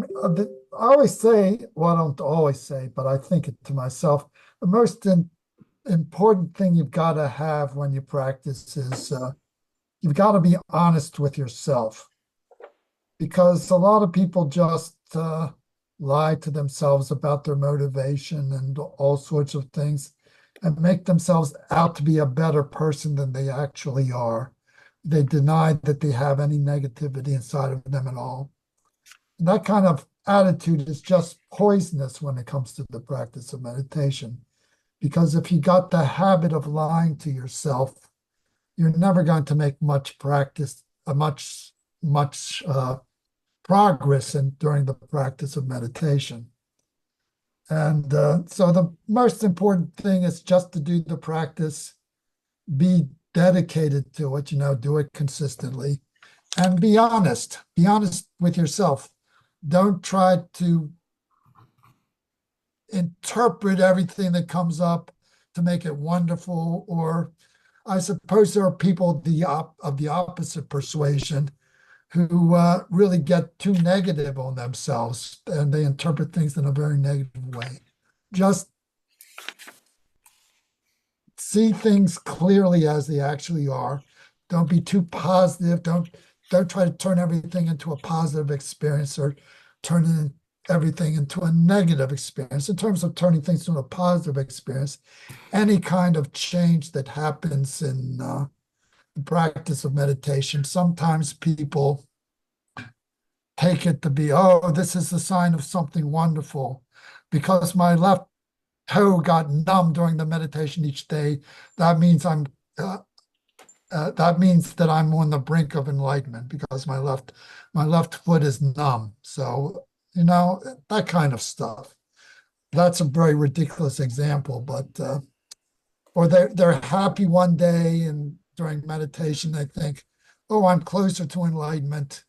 always say, well, I don't always say, but I think it to myself, the most important thing you've got to have when you practice is you've got to be honest with yourself, because a lot of people just lie to themselves about their motivation and all sorts of things and make themselves out to be a better person than they actually are. They deny that they have any negativity inside of them at all. And that kind of attitude is just poisonous when it comes to the practice of meditation. Because if you got the habit of lying to yourself, you're never going to make much progress during the practice of meditation. And so the most important thing is just to do the practice, be dedicated to it, you know, do it consistently, and be honest with yourself. Don't try to interpret everything that comes up to make it wonderful. Or I suppose there are people of the opposite persuasion who really get too negative on themselves, and they interpret things in a very negative way. Just see things clearly as they actually are. Don't be too positive. Don't try to turn everything into a positive experience or turn everything into a negative experience. In terms of turning things into a positive experience, any kind of change that happens in the practice of meditation, sometimes people take it to be, oh, this is the sign of something wonderful. Because my left toe got numb during the meditation each day, that means that I'm on the brink of enlightenment because my left foot is numb. So, that kind of stuff. That's a very ridiculous example, but or they're happy one day and during meditation they think, oh, I'm closer to enlightenment.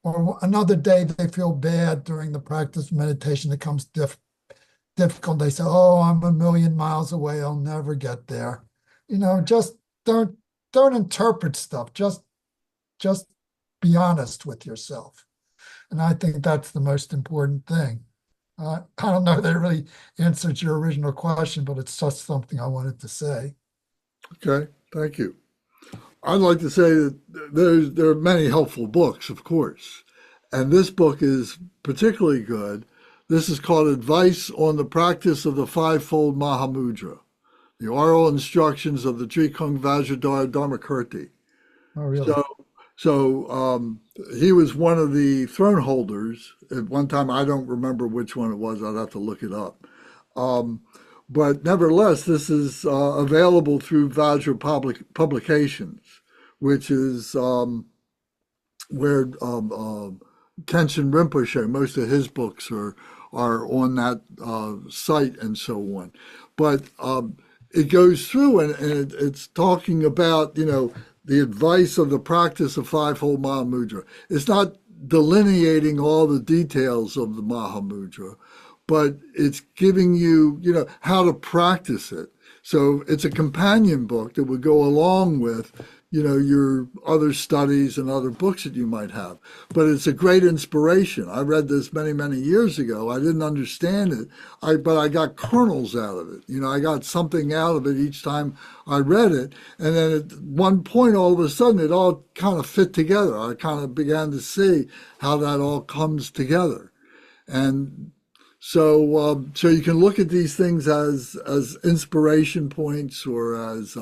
Or another day they feel bad during the practice of meditation. It becomes difficult. They say, oh, I'm a million miles away. I'll never get there. Just don't interpret stuff. Just be honest with yourself. And I think that's the most important thing. I don't know that it really answered your original question, but it's just something I wanted to say. Okay, thank you. I'd like to say that there are many helpful books, of course, and this book is particularly good. This is called Advice on the Practice of the Fivefold Mahamudra, the oral instructions of the Drikung Vajradhara Dharmakirti. Oh, really? So he was one of the throne holders at one time. I don't remember which one it was. I'd have to look it up. But nevertheless, this is available through Vajra Publications, which is where Kenshin Rinpoche, most of his books are on that site and so on. But it goes through and it's talking about, the advice of the practice of Fivefold Mahamudra. It's not delineating all the details of the Mahamudra, but it's giving you, how to practice it. So it's a companion book that would go along with, your other studies and other books that you might have. But it's a great inspiration. I read this many, many years ago. I didn't understand it, but I got kernels out of it. I got something out of it each time I read it. And then at one point, all of a sudden, it all kind of fit together. I kind of began to see how that all comes together. And so you can look at these things as inspiration points or as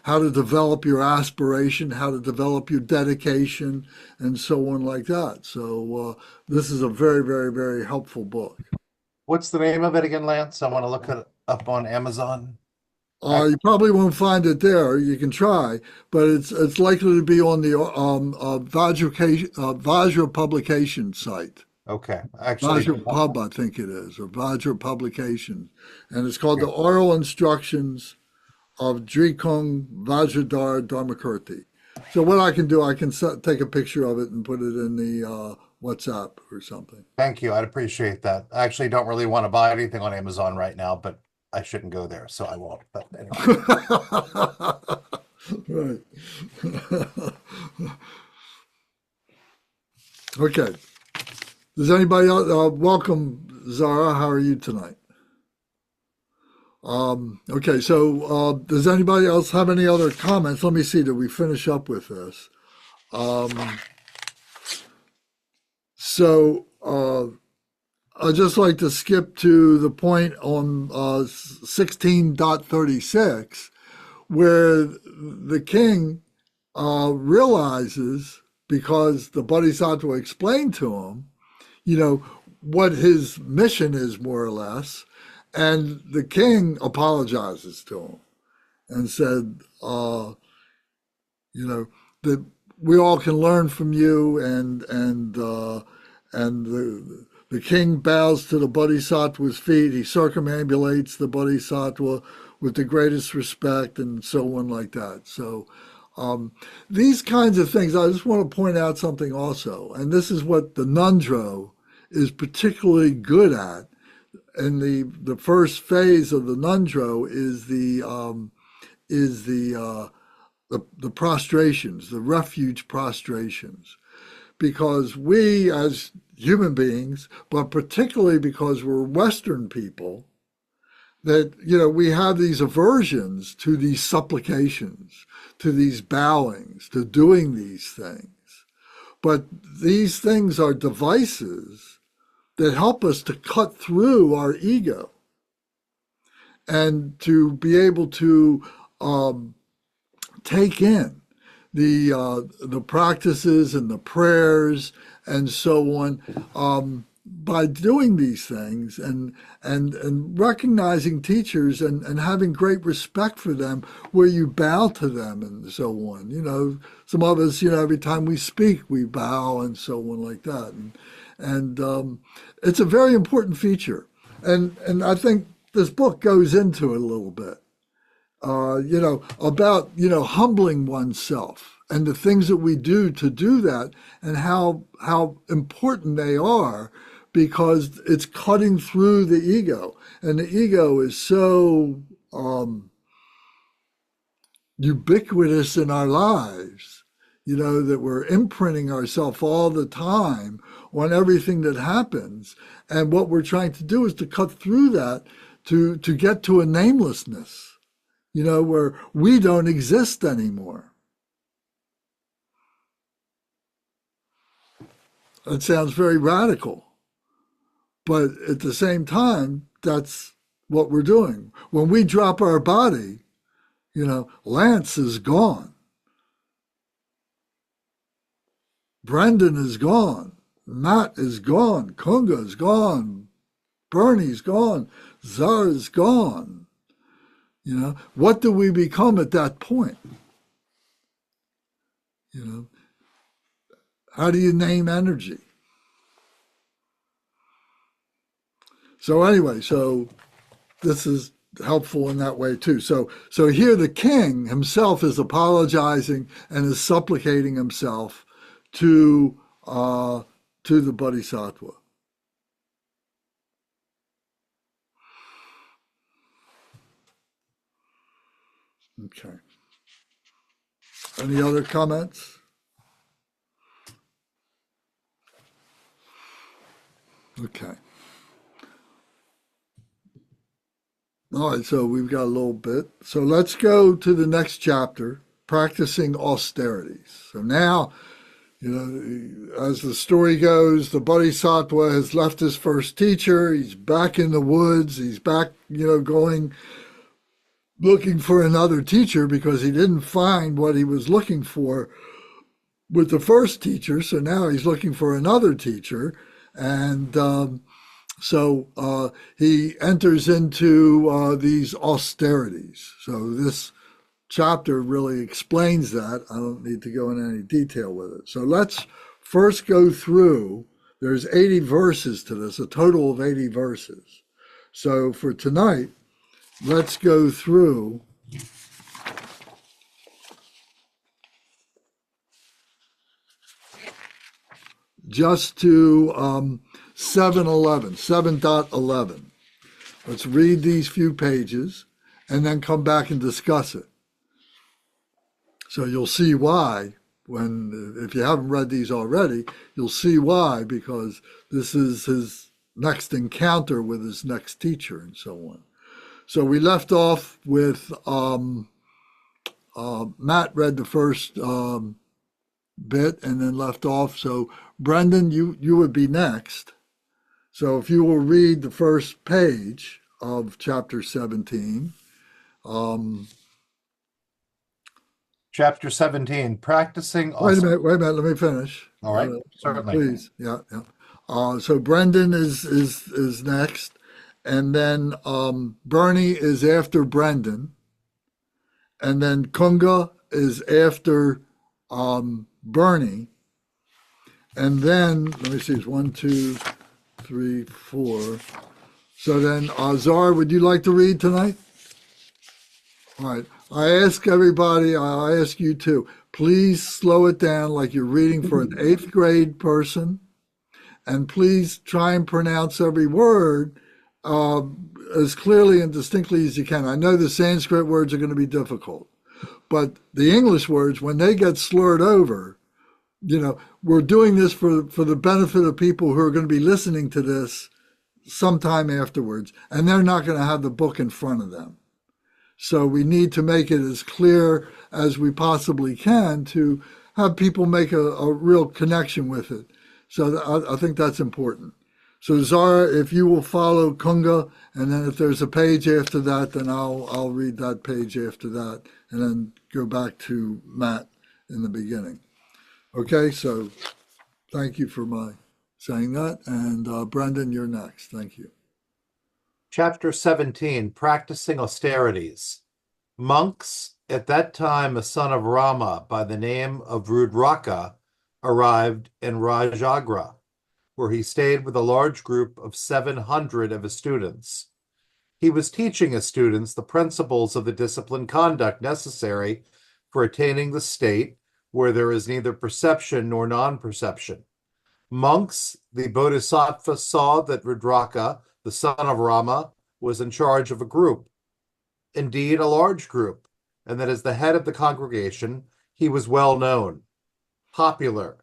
how to develop your aspiration, how to develop your dedication, and so on like that. So this is a very, very, very helpful book. What's the name of it again, Lance? I want to look it up on Amazon. You probably won't find it there. You can try, but it's likely to be on the Vajra publication site. Okay, actually, Vajra Pub, I think it is, or Vajra Publication. And it's called The Oral Instructions of Drikung Vajradhara Dharmakirti. So what I can do, I can take a picture of it and put it in the WhatsApp or something. Thank you. I'd appreciate that. I actually don't really want to buy anything on Amazon right now, but I shouldn't go there, so I won't. But anyway. Right. Okay. Does anybody else, welcome, Zara, how are you tonight? Okay, so does anybody else have any other comments? Let me see, did we finish up with this? I'd just like to skip to the point on 16.36, where the king realizes, because the Bodhisattva explained to him, what his mission is, more or less, and the king apologizes to him and said, that we all can learn from you, and the king bows to the Bodhisattva's feet. He circumambulates the Bodhisattva with the greatest respect, and so on like that. So these kinds of things, I just want to point out something also, and this is what the Nundro is particularly good at. And the first phase of the Nundro is the prostrations, the refuge prostrations, because we as human beings, but particularly because we're Western people, that we have these aversions to these supplications, to these bowings, to doing these things. But these things are devices that help us to cut through our ego and to be able to take in the practices and the prayers and so on, by doing these things and recognizing teachers and having great respect for them, where you bow to them and so on. Some of us, every time we speak, we bow and so on like that. And it's a very important feature. And I think this book goes into it a little bit, about, humbling oneself and the things that we do to do that, and how important they are, because it's cutting through the ego. And the ego is so ubiquitous in our lives, that we're imprinting ourselves all the time on everything that happens. And what we're trying to do is to cut through that to get to a namelessness, where we don't exist anymore. It sounds very radical, but at the same time, that's what we're doing. When we drop our body, Lance is gone. Brendan is gone. Matt is gone. Kunga is gone. Bernie's gone. Zara's gone. What do we become at that point? How do you name energy? So anyway, this is helpful in that way too. So here the king himself is apologizing and is supplicating himself to the Bodhisattva. Okay. Any other comments? Okay. All right, so we've got a little bit. So let's go to the next chapter, practicing austerities. So now, as the story goes, the Bodhisattva has left his first teacher. He's back in the woods. He's back, going, looking for another teacher, because he didn't find what he was looking for with the first teacher. So now he's looking for another teacher. And so he enters into these austerities. So this chapter really explains that. I don't need to go into any detail with it. So let's first go through, there's 80 verses to this, a total of 80 verses. So for tonight, let's go through just to 7.11. Let's read these few pages and then come back and discuss it. So you'll see why, if you haven't read these already, you'll see why, because this is his next encounter with his next teacher and so on. So we left off with, Matt read the first bit and then left off. So Brendan, you would be next. So if you will read the first page of chapter 17. Chapter 17, practicing. Wait a minute, let me finish. All right, certainly. Please, yeah. So Brendan is next, and then Bernie is after Brendan, and then Kunga is after Bernie, and then let me see, it's 1, 2, 3, 4. So then, Zara, would you like to read tonight? All right. I ask everybody, I ask you too, please slow it down like you're reading for an 8th grade person, and please try and pronounce every word as clearly and distinctly as you can. I know the Sanskrit words are going to be difficult, but the English words, when they get slurred over, we're doing this for the benefit of people who are going to be listening to this sometime afterwards, and they're not going to have the book in front of them. So we need to make it as clear as we possibly can to have people make a real connection with it. So I think that's important. So Zara, if you will follow Kunga, and then if there's a page after that, then I'll read that page after that, and then go back to Matt in the beginning. Okay, so thank you for my saying that. And Brendan, you're next. Thank you. Chapter 17, Practicing Austerities. Monks, at that time a son of Rama by the name of Rudraka, arrived in Rajagra, where he stayed with a large group of 700 of his students. He was teaching his students the principles of the disciplined conduct necessary for attaining the state where there is neither perception nor non-perception. Monks, the Bodhisattva saw that Rudraka, the son of Rama, was in charge of a group, indeed a large group, and that as the head of the congregation, he was well known, popular,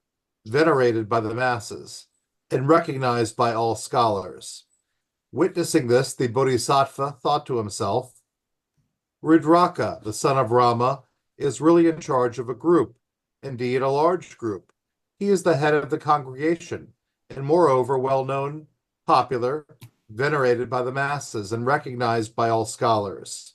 venerated by the masses, and recognized by all scholars. Witnessing this, the Bodhisattva thought to himself, Rudraka, the son of Rama, is really in charge of a group, indeed a large group. He is the head of the congregation, and moreover well known, popular, venerated by the masses, and recognized by all scholars.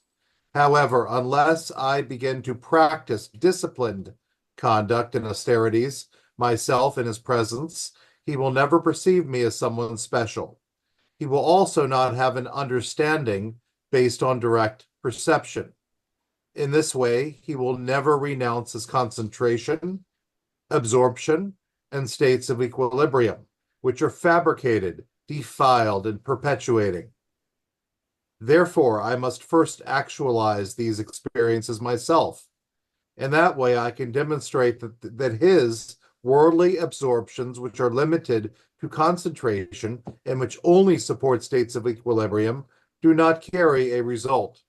However, unless I begin to practice disciplined conduct and austerities myself in his presence, he will never perceive me as someone special. He will also not have an understanding based on direct perception. In this way, he will never renounce his concentration, absorption, and states of equilibrium, which are fabricated, defiled, and perpetuating. Therefore, I must first actualize these experiences myself. In that way, I can demonstrate that his worldly absorptions, which are limited to concentration and which only support states of equilibrium, do not carry a result.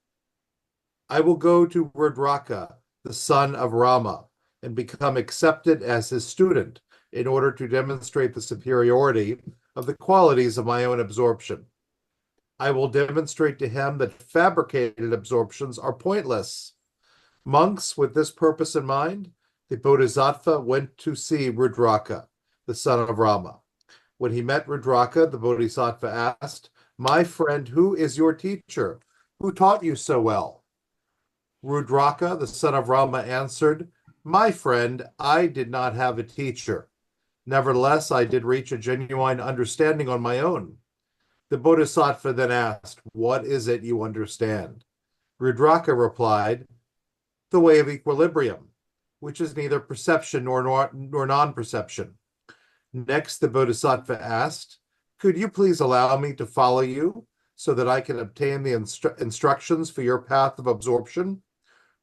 I will go to Rudraka, the son of Rama, and become accepted as his student in order to demonstrate the superiority of the qualities of my own absorption. I will demonstrate to him that fabricated absorptions are pointless. Monks, with this purpose in mind, the Bodhisattva went to see Rudraka, the son of Rama. When he met Rudraka, the Bodhisattva asked, "My friend, who is your teacher? Who taught you so well?" Rudraka, the son of Rama, answered, "My friend, I did not have a teacher. Nevertheless, I did reach a genuine understanding on my own." The Bodhisattva then asked, "What is it you understand?" Rudraka replied, "The way of equilibrium, which is neither perception nor non-perception." Next, the Bodhisattva asked, "Could you please allow me to follow you so that I can obtain the instructions for your path of absorption?"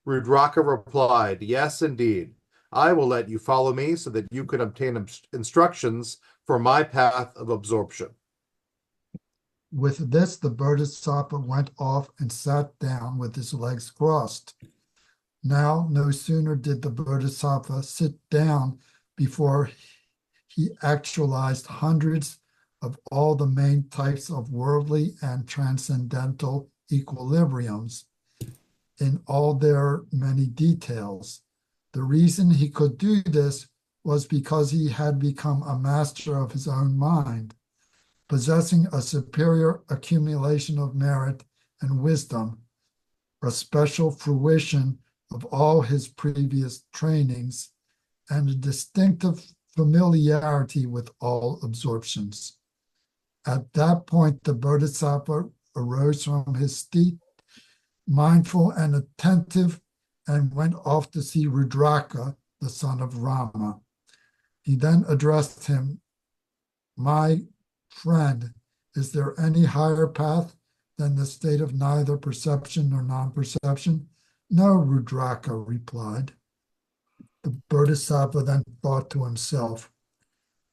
Rudraka replied, "Yes, indeed. I will let you follow me so that you can obtain instructions for my path of absorption." With this, the Bodhisattva went off and sat down with his legs crossed. Now, no sooner did the Bodhisattva sit down before he actualized hundreds of all the main types of worldly and transcendental equilibriums in all their many details. The reason he could do this was because he had become a master of his own mind, possessing a superior accumulation of merit and wisdom, a special fruition of all his previous trainings, and a distinctive familiarity with all absorptions. At that point, the Bodhisattva arose from his seat, mindful and attentive, and went off to see Rudraka, the son of Rama. He then addressed him, "My friend, is there any higher path than the state of neither perception nor non-perception?" "No," Rudraka replied. The Bodhisattva then thought to himself,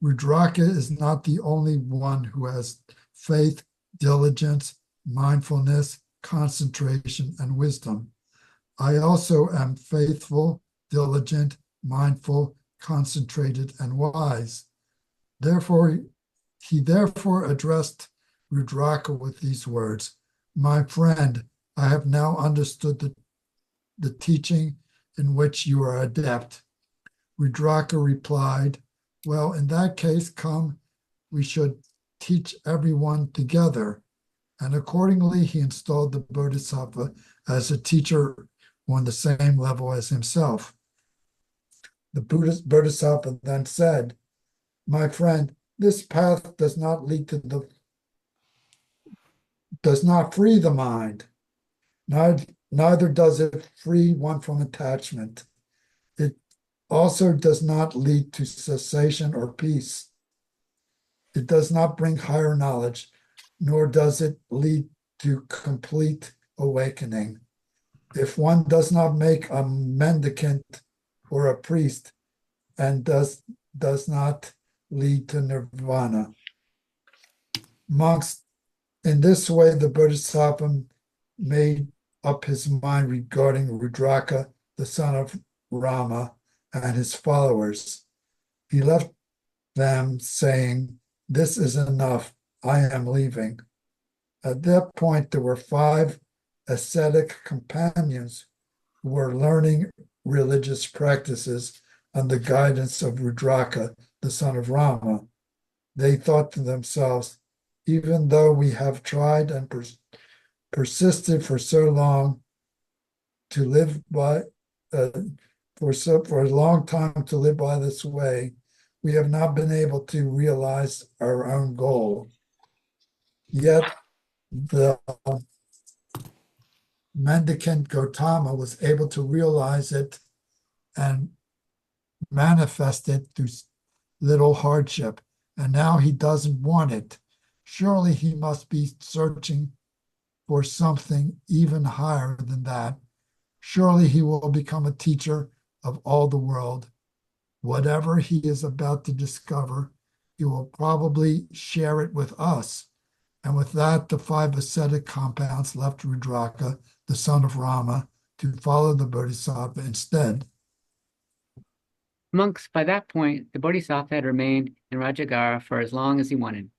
Rudraka is not the only one who has faith, diligence, mindfulness, concentration, and wisdom. I also am faithful, diligent, mindful, concentrated, and wise. He therefore addressed Rudraka with these words, "My friend, I have now understood the teaching in which you are adept." Rudraka replied, "Well, in that case, come, we should teach everyone together. And accordingly, he installed the Bodhisattva as a teacher on the same level as himself. The Buddhist Bodhisattva then said, "My friend, this path does not free the mind. Neither does it free one from attachment. It also does not lead to cessation or peace. It does not bring higher knowledge, nor does it lead to complete awakening. If one does not make a mendicant or a priest and does not lead to nirvana." Monks, in this way, the Bodhisattva made up his mind regarding Rudraka, the son of Rama, and his followers. He left them saying, "This is enough. I am leaving." At that point, there were 5 ascetic companions who were learning religious practices under the guidance of Rudraka, the son of Rama. They thought to themselves, "Even though we have tried and persisted for so long to live by, for a long time to live by this way, we have not been able to realize our own goal. Yet the mendicant Gautama was able to realize it and manifest it through little hardship, and now he doesn't want it. Surely he must be searching for something even higher than that. Surely he will become a teacher of all the world. Whatever he is about to discover, he will probably share it with us." And with that, the 5 ascetic compounds left Rudraka, the son of Rama, to follow the Bodhisattva instead. Monks, by that point, the Bodhisattva had remained in Rajagara for as long as he wanted.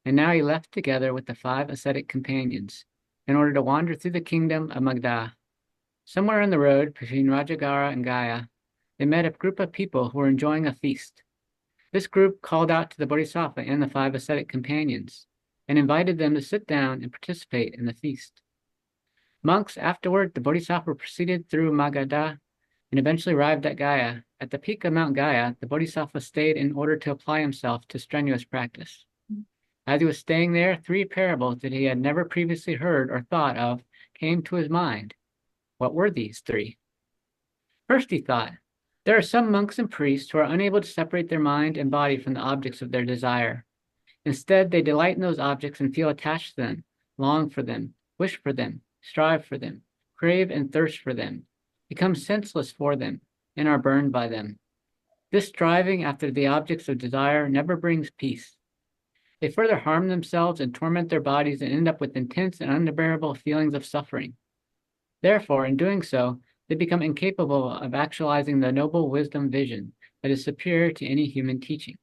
And now he left together with the 5 ascetic companions in order to wander through the kingdom of Magda. Somewhere on the road between Rajagara and Gaya, they met a group of people who were enjoying a feast. This group called out to the Bodhisattva and the 5 ascetic companions and invited them to sit down and participate in the feast. Monks, afterward, the Bodhisattva proceeded through Magadha and eventually arrived at Gaya. At the peak of Mount Gaya, the Bodhisattva stayed in order to apply himself to strenuous practice. As he was staying there, 3 parables that he had never previously heard or thought of came to his mind. What were these 3? First, he thought, there are some monks and priests who are unable to separate their mind and body from the objects of their desire. Instead, they delight in those objects and feel attached to them, long for them, wish for them, strive for them, crave and thirst for them, become senseless for them, and are burned by them. This striving after the objects of desire never brings peace. They further harm themselves and torment their bodies and end up with intense and unbearable feelings of suffering. Therefore, in doing so, they become incapable of actualizing the noble wisdom vision that is superior to any human teaching.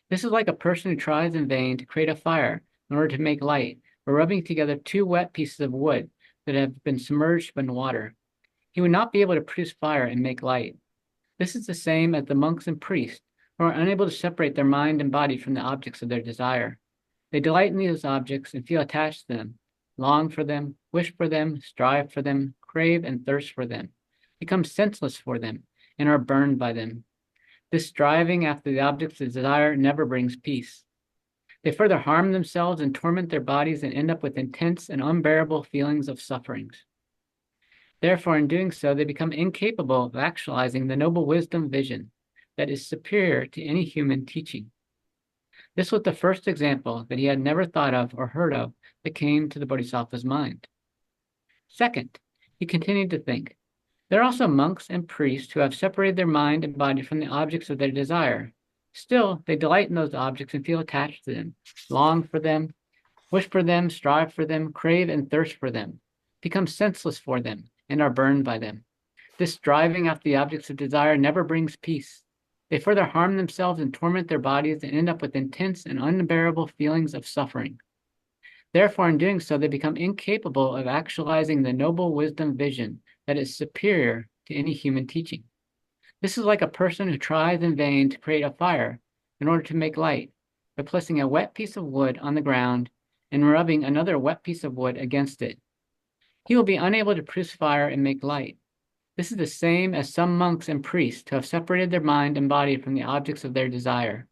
This is like a person who tries in vain to create a fire in order to make light by rubbing together 2 wet pieces of wood that have been submerged in water. He would not be able to produce fire and make light. This is the same as the monks and priests who are unable to separate their mind and body from the objects of their desire. They delight in these objects and feel attached to them, long for them, wish for them, strive for them, crave and thirst for them, become senseless for them, and are burned by them. This striving after the objects of desire never brings peace. They further harm themselves and torment their bodies and end up with intense and unbearable feelings of sufferings. Therefore, in doing so, they become incapable of actualizing the noble wisdom vision that is superior to any human teaching. This was the first example that he had never thought of or heard of that came to the Bodhisattva's mind. Second, he continued to think, there are also monks and priests who have separated their mind and body from the objects of their desire. Still, they delight in those objects and feel attached to them, long for them, wish for them, strive for them, crave and thirst for them, become senseless for them, and are burned by them. This striving after the objects of desire never brings peace. They further harm themselves and torment their bodies and end up with intense and unbearable feelings of suffering. Therefore, in doing so, they become incapable of actualizing the noble wisdom vision that is superior to any human teaching. This is like a person who tries in vain to create a fire in order to make light. by placing a wet piece of wood on the ground and rubbing another wet piece of wood against it. He will be unable to produce fire and make light. This is the same as some monks and priests who have separated their mind and body from the objects of their desire.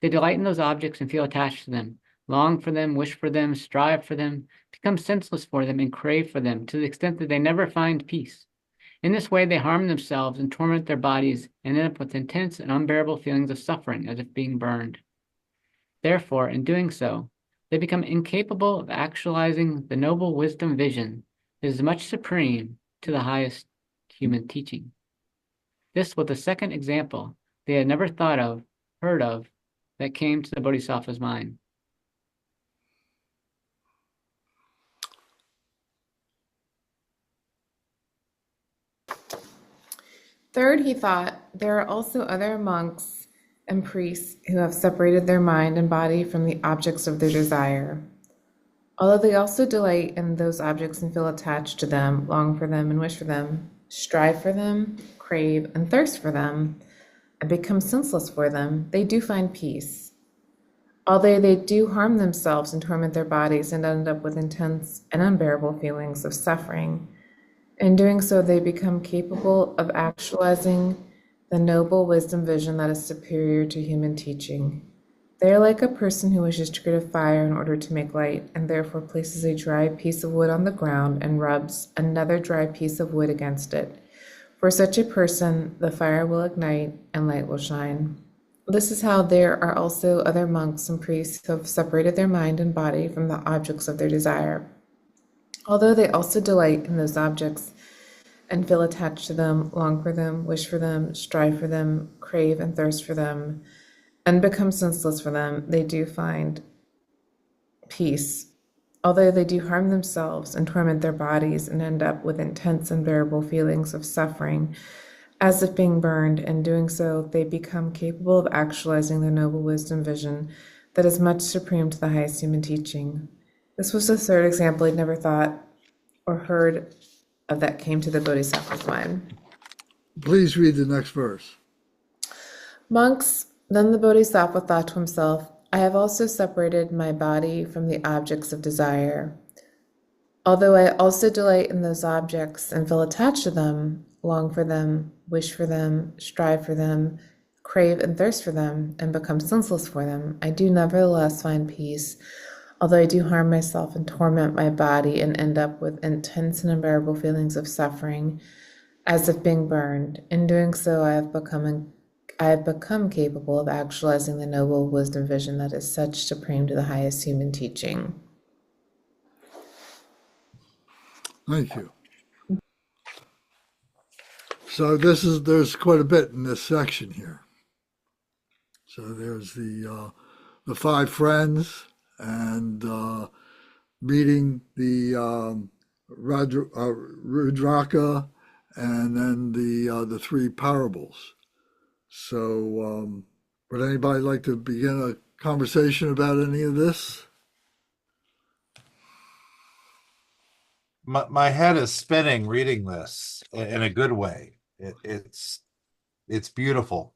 They delight in those objects and feel attached to them, long for them, wish for them, strive for them, become senseless for them, and crave for them to the extent that they never find peace. In this way, they harm themselves and torment their bodies and end up with intense and unbearable feelings of suffering as if being burned. Therefore, in doing so, they become incapable of actualizing the noble wisdom vision that is much supreme to the highest human teaching. This was the second example they had never heard of, that came to the Bodhisattva's mind. Third, he thought, there are also other monks and priests who have separated their mind and body from the objects of their desire. Although they also delight in those objects and feel attached to them, long for them and wish for them, strive for them, crave and thirst for them, and become senseless for them, they do find peace. Although they do harm themselves and torment their bodies and end up with intense and unbearable feelings of suffering, in doing so, they become capable of actualizing the noble wisdom vision that is superior to human teaching. They are like a person who wishes to create a fire in order to make light, and therefore places a dry piece of wood on the ground and rubs another dry piece of wood against it. For such a person, the fire will ignite and light will shine. This is how there are also other monks and priests who have separated their mind and body from the objects of their desire. Although they also delight in those objects and feel attached to them, long for them, wish for them, strive for them, crave and thirst for them, and become senseless for them, they do find peace. Although they do harm themselves and torment their bodies and end up with intense unbearable feelings of suffering, as if being burned, in doing so, they become capable of actualizing their noble wisdom vision that is much supreme to the highest human teaching. This was the third example he'd never thought or heard of that came to the Bodhisattva's mind. Please read the next verse. Monks, then the Bodhisattva thought to himself, I have also separated my body from the objects of desire. Although I also delight in those objects and feel attached to them, long for them, wish for them, strive for them, crave and thirst for them, and become senseless for them, I do nevertheless find peace, although I do harm myself and torment my body and end up with intense and unbearable feelings of suffering, as if being burned. In doing so, I have become capable of actualizing the noble wisdom vision that is such supreme to the highest human teaching. Thank you. So there's quite a bit in this section here. So there's the five friends and meeting the Rudraka, and then the three parables. So would anybody like to begin a conversation about any of this? My head is spinning reading this in a good way. It's beautiful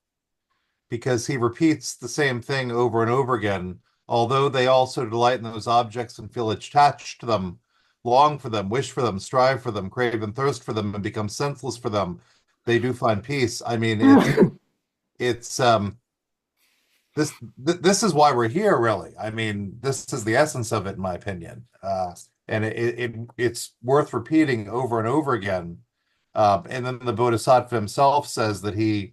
because he repeats the same thing over and over again. Although they also delight in those objects and feel attached to them, long for them, wish for them, strive for them, crave and thirst for them, and become senseless for them, they do find peace. I mean, it's this is why we're here, really. I mean, this is the essence of it, in my opinion, and it's worth repeating over and over again. And then the Bodhisattva himself says that he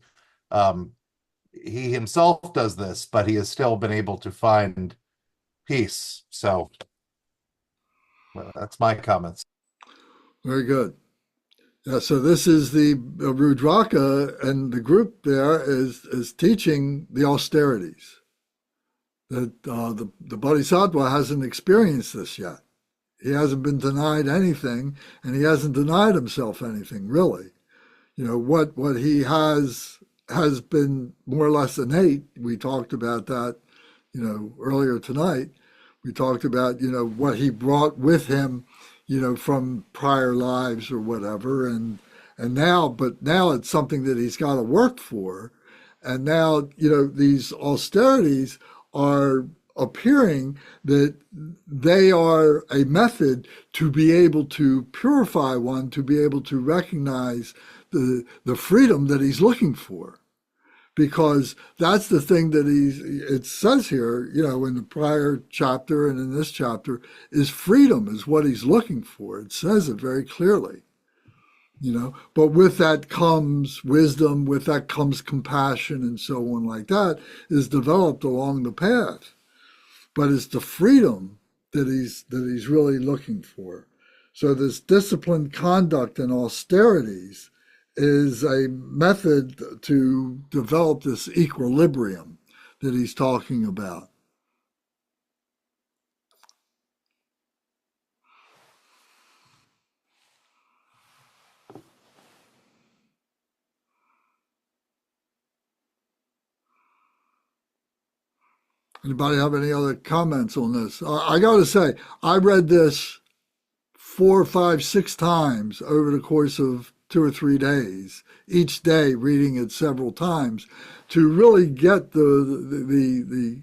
himself does this, but he has still been able to find peace. So that's my comments. Very good. Yeah, so this is the Rudraka, and the group there is teaching the austerities. That the Bodhisattva hasn't experienced this yet. He hasn't been denied anything, and he hasn't denied himself anything, really. You know, what he has been more or less innate. We talked about that, you know, earlier tonight. We talked about, you know, what he brought with him, you know, from prior lives or whatever, and now it's something that he's got to work for. And now, you know, these austerities are appearing that they are a method to be able to purify one, to be able to recognize the freedom that he's looking for. Because that's the thing that it says here, you know, in the prior chapter and in this chapter, is freedom is what he's looking for. It says it very clearly, you know, but with that comes wisdom, with that comes compassion and so on like that is developed along the path. But it's the freedom that he's really looking for. So this disciplined conduct and austerities is a method to develop this equilibrium that he's talking about. Anybody have any other comments on this? I got to say, I read this 4, 5, 6 times over the course of 2 or 3 days, each day reading it several times to really get the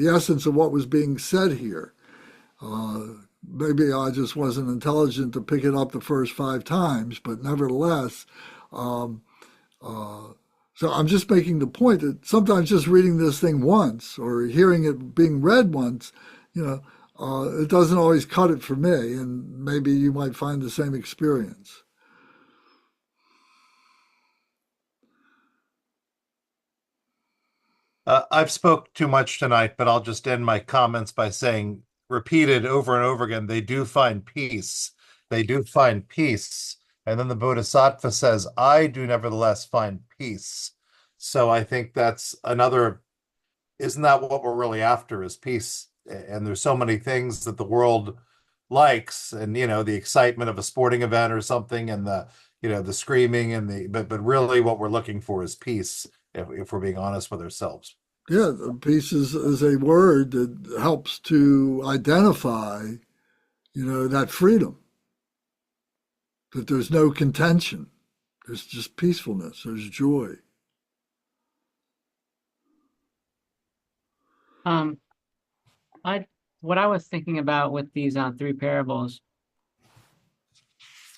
essence of what was being said here. Maybe I just wasn't intelligent to pick it up the first 5 times, but nevertheless, so I'm just making the point that sometimes just reading this thing once or hearing it being read once, you know, it doesn't always cut it for me, and maybe you might find the same experience. I've spoke too much tonight, but I'll just end my comments by saying, repeated over and over again, they do find peace. They do find peace. And then the Bodhisattva says, I do nevertheless find peace. So I think that's another, isn't that what we're really after is peace? And there's so many things that the world likes, and, you know, the excitement of a sporting event or something, and the, you know, the screaming and but really what we're looking for is peace, if we're being honest with ourselves. Yeah, peace is a word that helps to identify, you know, that freedom, that there's no contention. There's just peacefulness. There's joy. What I was thinking about with these 3 parables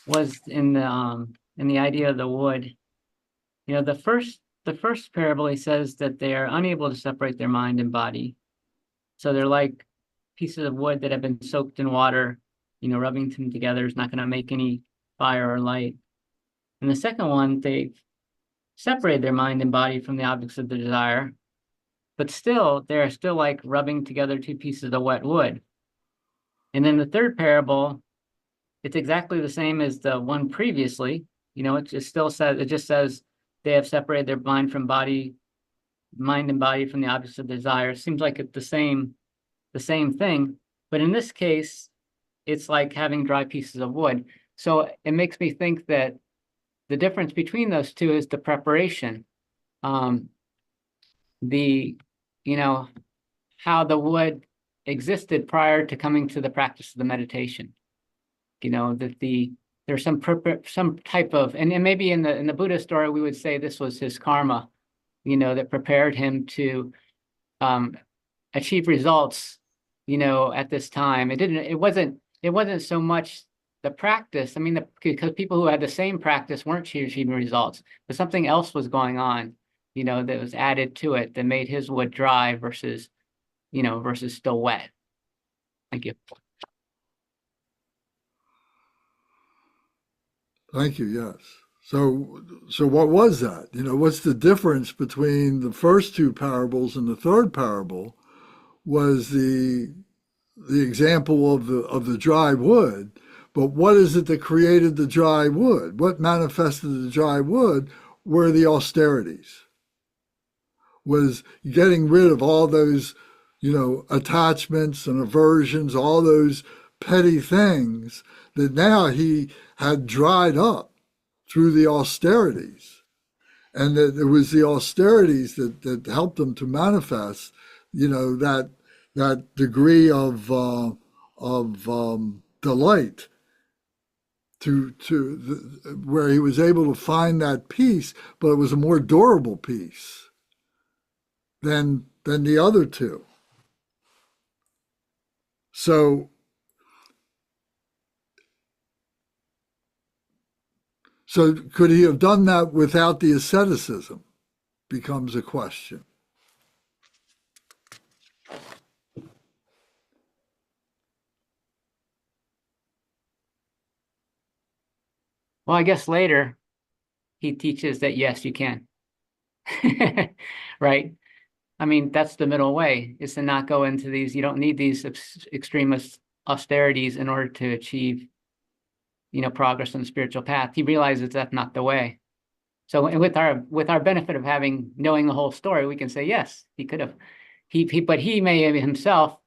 was in the idea of the wood. You know, the first parable, he says that they are unable to separate their mind and body. So they're like pieces of wood that have been soaked in water, you know, rubbing them together is not going to make any fire or light. And the second one, they separate their mind and body from the objects of their desire, but still, they're still like rubbing together 2 pieces of wet wood. And then the third parable, it's exactly the same as the one previously. You know, it just says they have separated their mind and body from the objects of desire. It seems like it's the same thing. But in this case, it's like having dry pieces of wood. So it makes me think that the difference between those two is the preparation. You know, how the wood existed prior to coming to the practice of the meditation. You know, that there's some type of, and maybe in the Buddha story, we would say this was his karma, you know, that prepared him to achieve results, you know, at this time. It wasn't so much the practice. I mean, because people who had the same practice weren't achieving results, but something else was going on, you know, that was added to it that made his wood dry versus still wet. Thank you. Thank you. Yes. So what was that? You know, what's the difference between the first 2 parables and the third parable? Was the example of the dry wood, but what is it that created the dry wood? What manifested the dry wood were the austerities. Was getting rid of all those, you know, attachments and aversions, all those petty things that now he had dried up through the austerities. And that it was the austerities that helped him to manifest, you know, that degree of delight where he was able to find that peace, but it was a more durable peace than than the other two. So could he have done that without the asceticism? Becomes a question. Well, I guess later he teaches that yes, you can. Right? I mean, that's the middle way, is to not go into these. You don't need these extremist austerities in order to achieve, progress on the spiritual path. He realizes that's not the way. So with our benefit of knowing the whole story, we can say yes, he could have. But he may have himself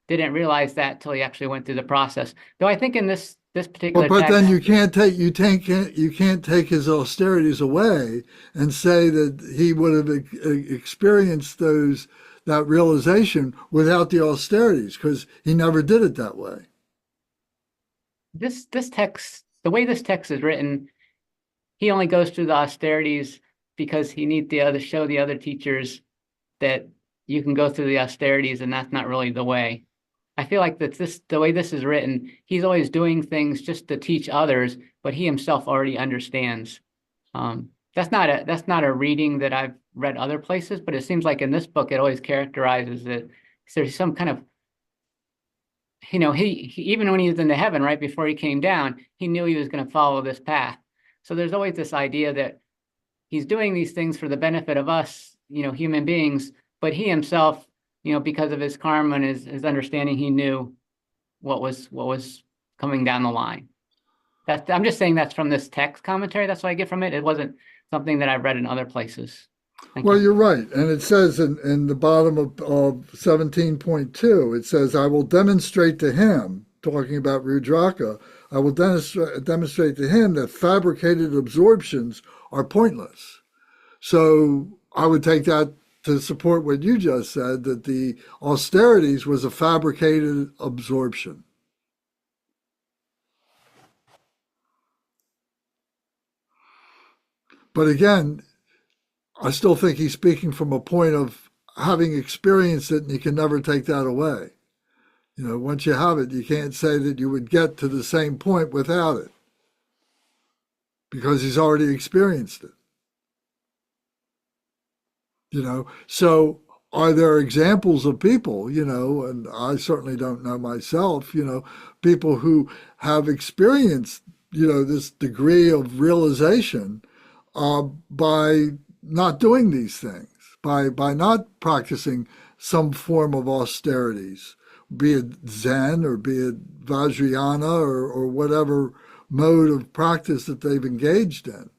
didn't realize that till he actually went through the process. Though I think in this particular But text, then you can't take his austerities away and say that he would have experienced that realization without the austerities, because he never did it that way. this text, the way this text is written, he only goes through the austerities because he needs to show the other teachers that you can go through the austerities, and that's not really the way. I feel like the way this is written, he's always doing things just to teach others, but he himself already understands. That's not a reading that I've read other places, but it seems like in this book it always characterizes it. There's some kind of, he even when he was in the heaven, right before he came down, he knew he was going to follow this path. So there's always this idea that he's doing these things for the benefit of us, human beings, but he himself, because of his karma and his understanding, he knew what was coming down the line. I'm just saying that's from this text commentary. That's what I get from it. It wasn't something that I've read in other places. Well, you're right. And it says in the bottom of 17.2, it says, I will demonstrate to him, talking about Rudraka, I will demonstrate to him that fabricated absorptions are pointless. So I would take that to support what you just said, that the austerities was a fabricated absorption. But again, I still think he's speaking from a point of having experienced it, and you can never take that away. Once you have it, you can't say that you would get to the same point without it, because he's already experienced it. So are there examples of people, and I certainly don't know myself, people who have experienced, this degree of realization by not doing these things, by not practicing some form of austerities, be it Zen or be it Vajrayana or whatever mode of practice that they've engaged in.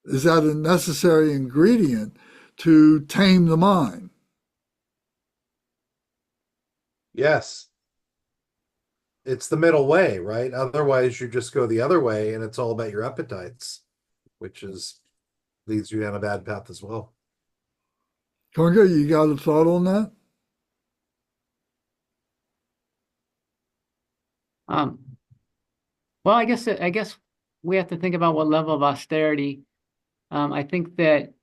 Is that a necessary ingredient to tame the mind? Yes. It's the middle way, right? Otherwise, you just go the other way and it's all about your appetites, which leads you down a bad path as well. Konga, you got a thought on that? Well, I guess we have to think about what level of austerity. I think that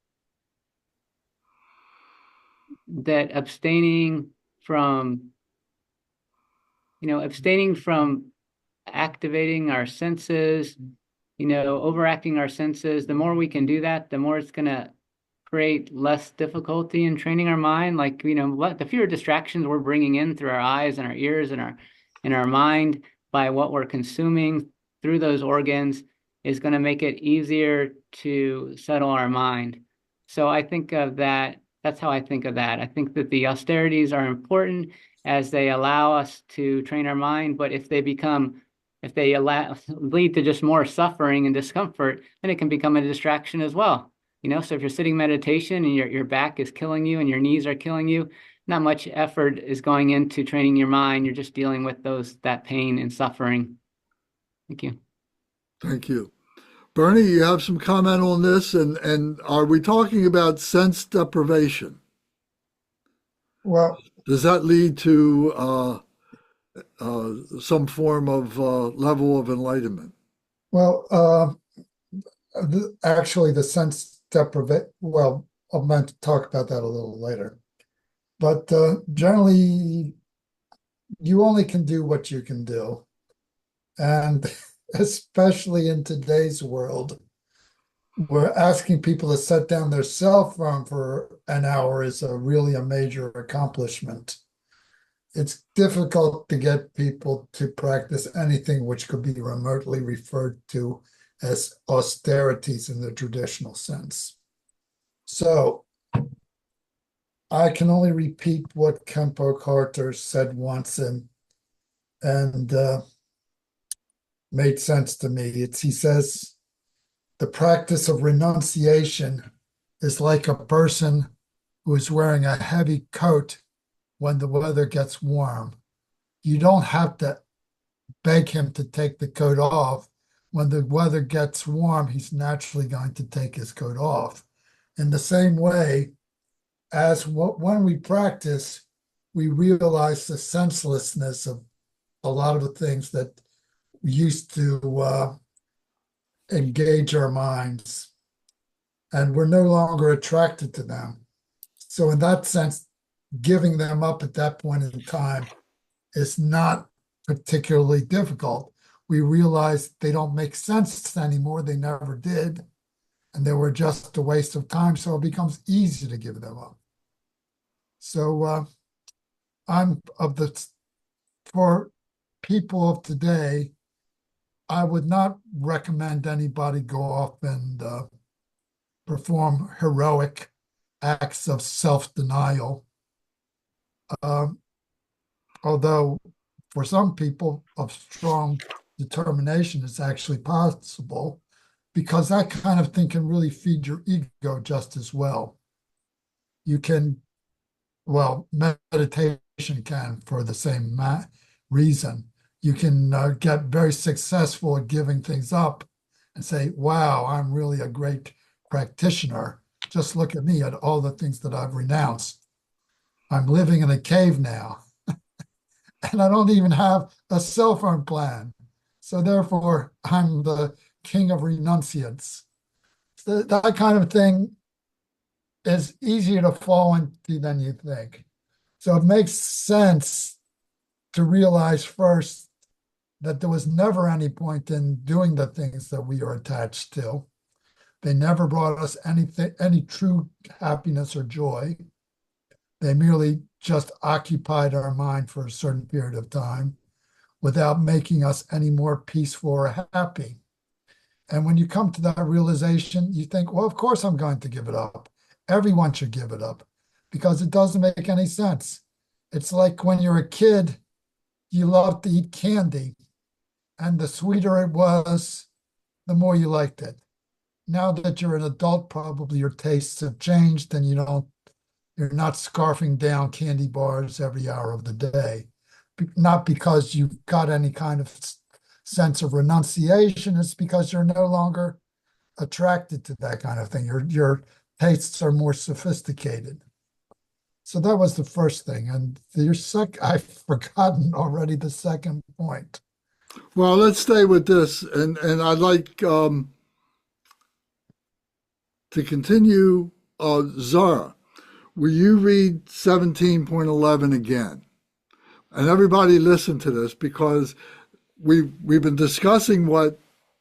abstaining from activating our senses, overacting our senses, the more we can do that, the more it's going to create less difficulty in training our mind. Like, the fewer distractions we're bringing in through our eyes and our ears and our mind by what we're consuming through those organs is going to make it easier to settle our mind. So I think of that. That's how I think of that. I think that the austerities are important as they allow us to train our mind, but if they lead to just more suffering and discomfort, then it can become a distraction as well. So if you're sitting meditation and your back is killing you and your knees are killing you, not much effort is going into training your mind. You're just dealing with that pain and suffering. Thank you. Thank you. Bernie, you have some comment on this, and are we talking about sense deprivation? Well, Does that lead to some form of level of enlightenment? well, actually, the sense deprivation. Well, I'm meant to talk about that a little later. But generally, you only can do what you can do. And especially in today's world, where asking people to set down their cell phone for an hour is really a major accomplishment. It's difficult to get people to practice anything which could be remotely referred to as austerities in the traditional sense. So I can only repeat what Kempo Carter said once and made sense to me. He says, the practice of renunciation is like a person who is wearing a heavy coat when the weather gets warm. You don't have to beg him to take the coat off. When the weather gets warm, he's naturally going to take his coat off. In the same way, when we practice, we realize the senselessness of a lot of the things that we used to engage our minds, and we're no longer attracted to them. So in that sense, giving them up at that point in time is not particularly difficult. We realize they don't make sense anymore. They never did. And they were just a waste of time. So it becomes easy to give them up. So for people of today, I would not recommend anybody go off and perform heroic acts of self-denial. Although for some people of strong determination, it's actually possible, because that kind of thing can really feed your ego just as well. You can, well, meditation can for the same reason. You can get very successful at giving things up and say, wow, I'm really a great practitioner. Just look at me, at all the things that I've renounced. I'm living in a cave now. And I don't even have a cell phone plan. So therefore, I'm the king of renunciants. So that kind of thing is easier to fall into than you think. So it makes sense to realize first that there was never any point in doing the things that we are attached to. They never brought us any true happiness or joy. They merely just occupied our mind for a certain period of time without making us any more peaceful or happy. And when you come to that realization, you think, well, of course I'm going to give it up. Everyone should give it up, because it doesn't make any sense. It's like when you're a kid, you love to eat candy, and the sweeter it was, the more you liked it. Now that you're an adult, probably your tastes have changed, and you're not scarfing down candy bars every hour of the day. Not because you've got any kind of sense of renunciation, it's because you're no longer attracted to that kind of thing. Your tastes are more sophisticated. So that was the first thing. And I've forgotten already the second point. Well, let's stay with this, and I'd like to continue. Zara, will you read 17.11 again? And everybody listen to this, because we've been discussing what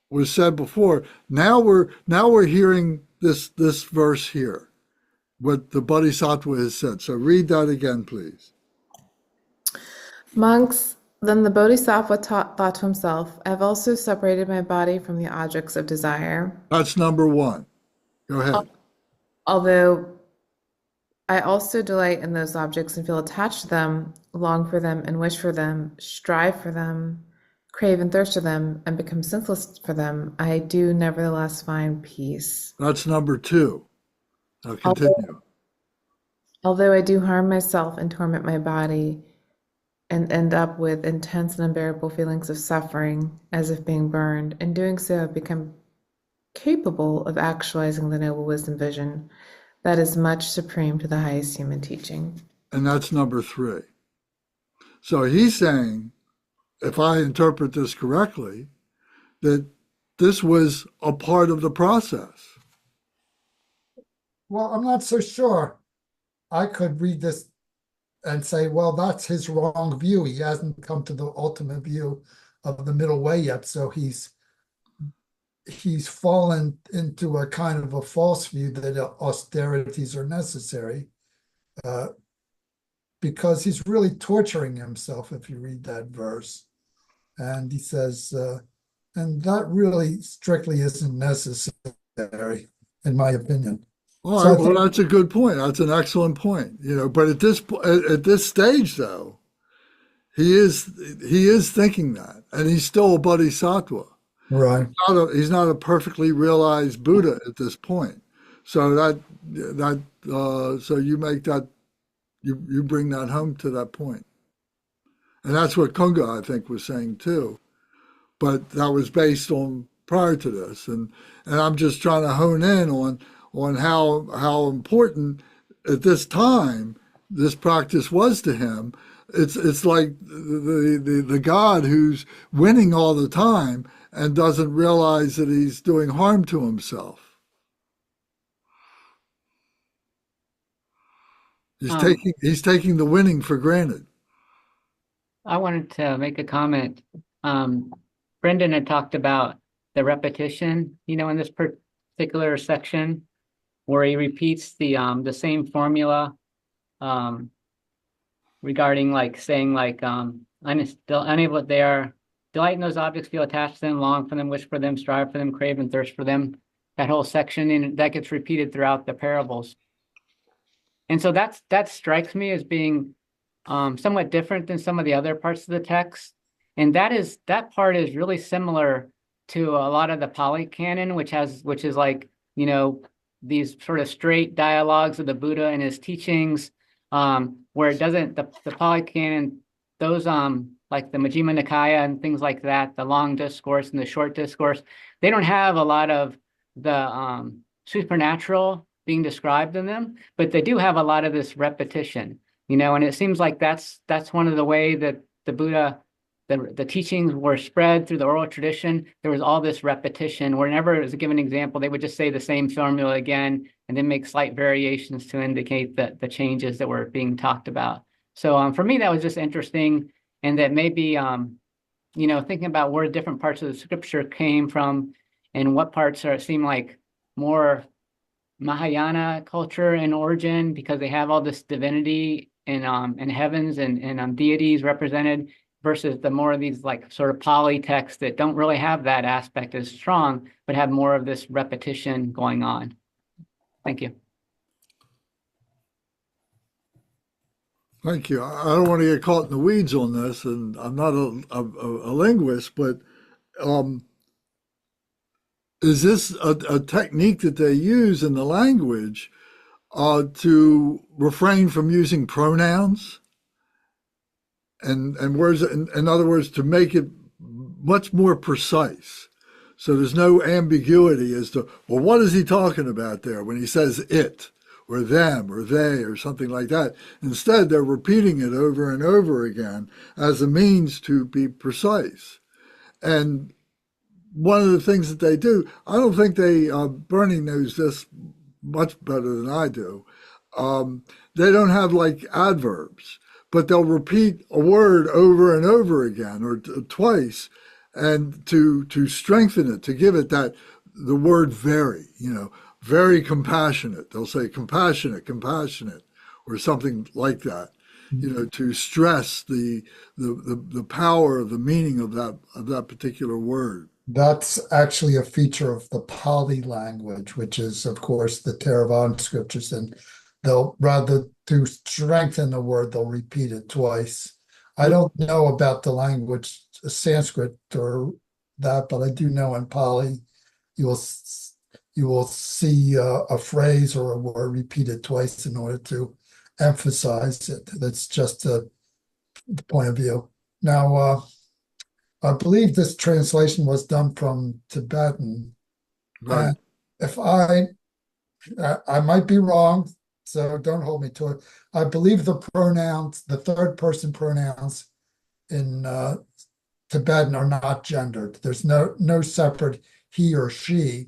was said before. Now we're hearing this verse here, what the Bodhisattva has said. So read that again, please. Monks, then the Bodhisattva thought to himself, I have also separated my body from the objects of desire. That's number one. Go ahead. Although I also delight in those objects and feel attached to them, long for them and wish for them, strive for them, crave and thirst for them, and become senseless for them, I do nevertheless find peace. That's number two. Now continue. Although I do harm myself and torment my body and end up with intense and unbearable feelings of suffering, as if being burned, in doing so I've become capable of actualizing the noble wisdom vision that is much supreme to the highest human teaching. And that's number three. So he's saying, if I interpret this correctly, that this was a part of the process. Well, I'm not so sure. I could read this and say, well, that's his wrong view. He hasn't come to the ultimate view of the middle way yet. So he's fallen into a kind of a false view that austerities are necessary, because he's really torturing himself if you read that verse. And he says, and that really strictly isn't necessary, in my opinion. All So right, I well, think, that's a good point. That's an excellent point. But at this stage, though, he is thinking that, and he's still a bodhisattva. right. He's not a perfectly realized Buddha at this point. So so you make that you bring that home to that point, and that's what Kunga, I think, was saying too. But that was based on prior to this, and I'm just trying to hone in on how important at this time this practice was to him. It's like the God who's winning all the time and doesn't realize that he's doing harm to himself. Um, He's taking the winning for granted. I wanted to make a comment. Brendan had talked about the repetition, in this particular section where he repeats the same formula regarding saying unable they are delight in those objects, feel attached to them, long for them, wish for them, strive for them, crave and thirst for them. That whole section, and that gets repeated throughout the parables. And so that strikes me as being somewhat different than some of the other parts of the text. And that part is really similar to a lot of the Pali Canon, which is these sort of straight dialogues of the Buddha and his teachings, where it doesn't the Pali Canon, those like the Majjhima Nikaya and things like that, the long discourse and the short discourse, they don't have a lot of the supernatural being described in them, but they do have a lot of this repetition, and it seems like that's one of the way that the Buddha, the teachings were spread through the oral tradition. There was all this repetition. Whenever it was a given example, they would just say the same formula again and then make slight variations to indicate the changes that were being talked about. So for me, that was just interesting, and that maybe thinking about where different parts of the scripture came from and what parts seem like more Mahayana culture in origin, because they have all this divinity and heavens and deities represented, versus the more of these like sort of Pali texts that don't really have that aspect as strong, but have more of this repetition going on. Thank you. Thank you. I don't want to get caught in the weeds on this, and I'm not a linguist, but is this a technique that they use in the language to refrain from using pronouns and words, in other words, to make it much more precise? So there's no ambiguity as to, well, what is he talking about there when he says it or them or they or something like that? Instead, they're repeating it over and over again as a means to be precise. And one of the things that they do, I don't think Bernie knows this much better than I do. They don't have like adverbs, but they'll repeat a word over and over again or twice, and to strengthen it, to give it the word very, very compassionate. They'll say compassionate, or something like that, to stress the power of the meaning of that particular word. That's actually a feature of the Pali language, which is, of course, the Theravada scriptures. And they'll, rather to strengthen a word, they'll repeat it twice. I don't know about the language Sanskrit or that, but I do know in Pali, you will see a phrase or a word repeated twice in order to emphasize it. That's just the point of view. Now, I believe this translation was done from Tibetan. Right. And if I might be wrong, so don't hold me to it. I believe the pronouns, the third person pronouns in Tibetan are not gendered. There's no separate he or she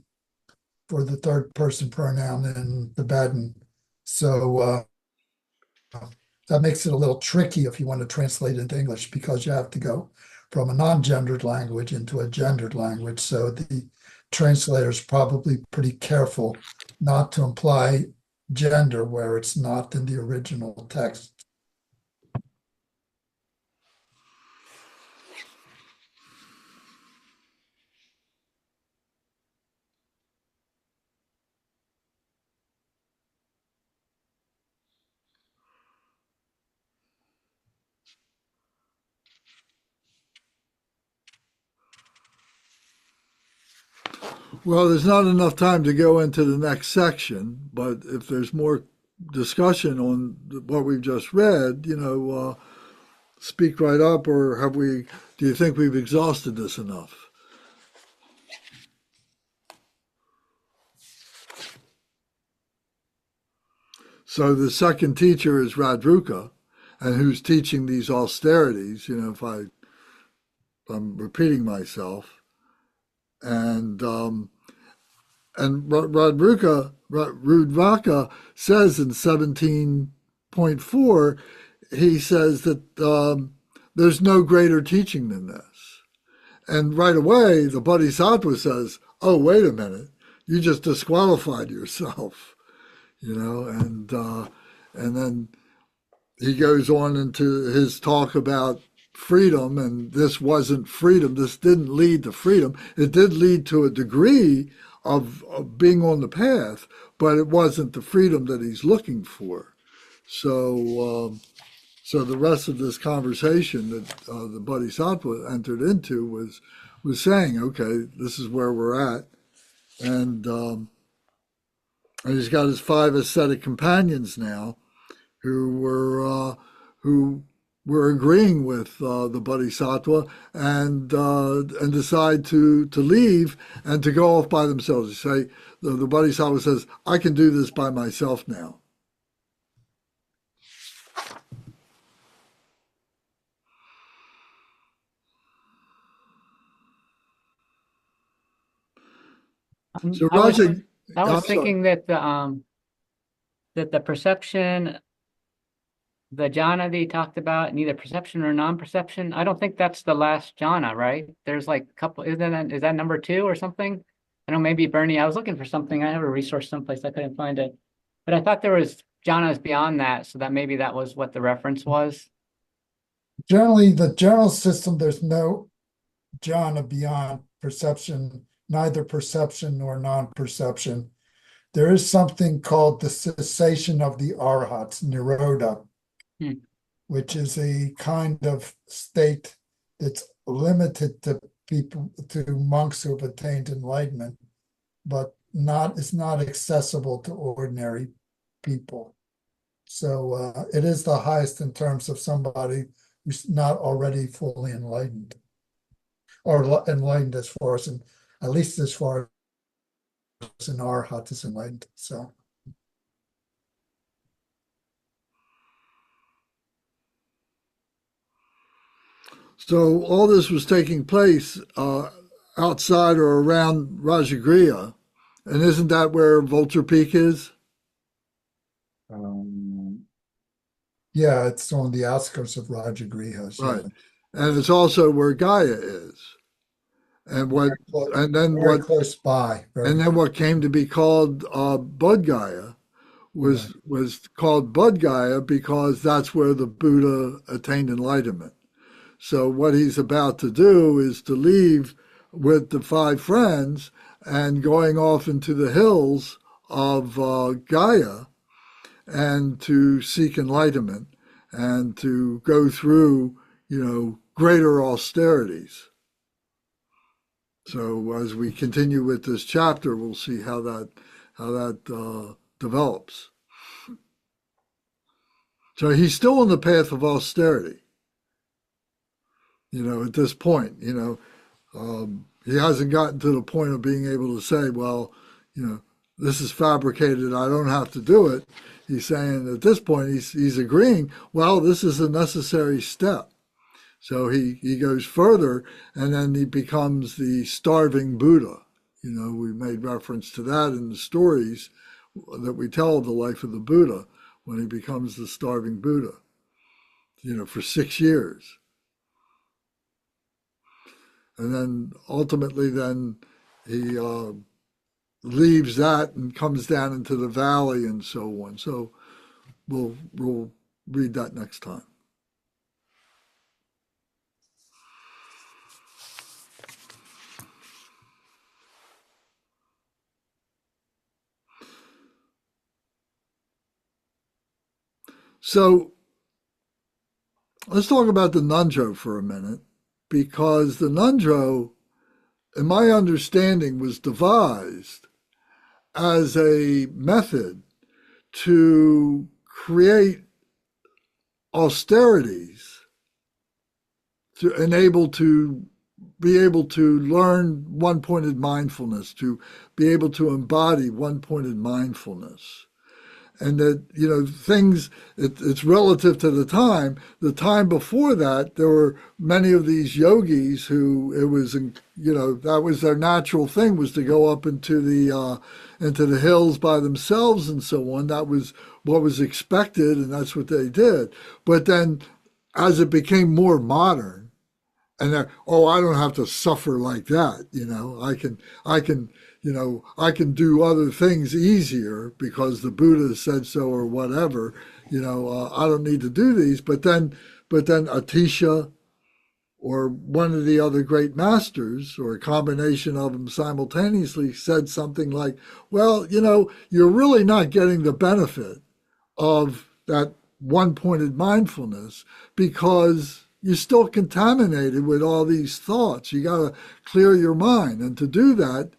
for the third person pronoun in Tibetan. So that makes it a little tricky if you want to translate into English, because you have to go from a non-gendered language into a gendered language. So the translator's probably pretty careful not to imply gender where it's not in the original text. Well, there's not enough time to go into the next section, but if there's more discussion on what we've just read, speak right up, or do you think we've exhausted this enough? So the second teacher is Radruka, and who's teaching these austerities, if I'm repeating myself. And Rudraka says in 17.4, he says that there's no greater teaching than this. And right away, the Bodhisattva says, oh, wait a minute, you just disqualified yourself, and then he goes on into his talk about freedom, and this wasn't freedom. This didn't lead to freedom. It did lead to a degree of being on the path, but it wasn't the freedom that he's looking for. So the rest of this conversation that the Bodhisattva entered into was saying, okay, this is where we're at, and he's got his 5 ascetic companions now, who were agreeing with the Bodhisattva and decide to leave and to go off by themselves. You say the Bodhisattva says, "I can do this by myself now." So I was Raja, I was I'm sorry. thinking that the perception, the jhana that he talked about, neither perception or non-perception. I don't think that's the last jhana, right? There's like a couple. Is that number 2 or something? I know maybe Bernie. I was looking for something. I have a resource someplace. I couldn't find it, but I thought there was jhanas beyond that, so that maybe that was what the reference was. Generally, the general system, there's no jhana beyond perception, neither perception nor non-perception. There is something called the cessation of the arhats, nirodha, which is a kind of state that's limited to monks who have attained enlightenment, but is not accessible to ordinary people. So it is the highest in terms of somebody who's not already fully enlightened, or enlightened as far as, at least as far as an arhat is enlightened. So. So all this was taking place outside or around Rajagriha, and isn't that where Vulture Peak is? Yeah, it's on the outskirts of Rajagriha. Right, and it's also where Gaia is, and very close by. And then what came to be called Bodh Gaya was called Bodh Gaya because that's where the Buddha attained enlightenment. So what he's about to do is to leave with the 5 friends and going off into the hills of Gaia and to seek enlightenment and to go through, greater austerities. So as we continue with this chapter, we'll see how that develops. So he's still on the path of austerity. At this point, he hasn't gotten to the point of being able to say, well, this is fabricated, I don't have to do it. He's saying at this point, he's agreeing, well, this is a necessary step. So he goes further, and then he becomes the starving Buddha. We made reference to that in the stories that we tell of the life of the Buddha when he becomes the starving Buddha. for 6 years. And then ultimately then he leaves that and comes down into the valley and so on. So we'll read that next time. So let's talk about the Nundro for a minute, because the Nundro, in my understanding, was devised as a method to create austerities to be able to learn one-pointed mindfulness, to be able to embody one-pointed mindfulness. And that, things, it's relative to the time. The time before that, there were many of these yogis who it was, that was their natural thing, was to go up into the hills by themselves and so on. That was what was expected, and that's what they did. But then as it became more modern, and I don't have to suffer like that. I can do other things easier because the Buddha said so or whatever. I don't need to do these. But then Atisha or one of the other great masters, or a combination of them simultaneously, said something like, well, you're really not getting the benefit of that one-pointed mindfulness because you're still contaminated with all these thoughts. You got to clear your mind. And to do that,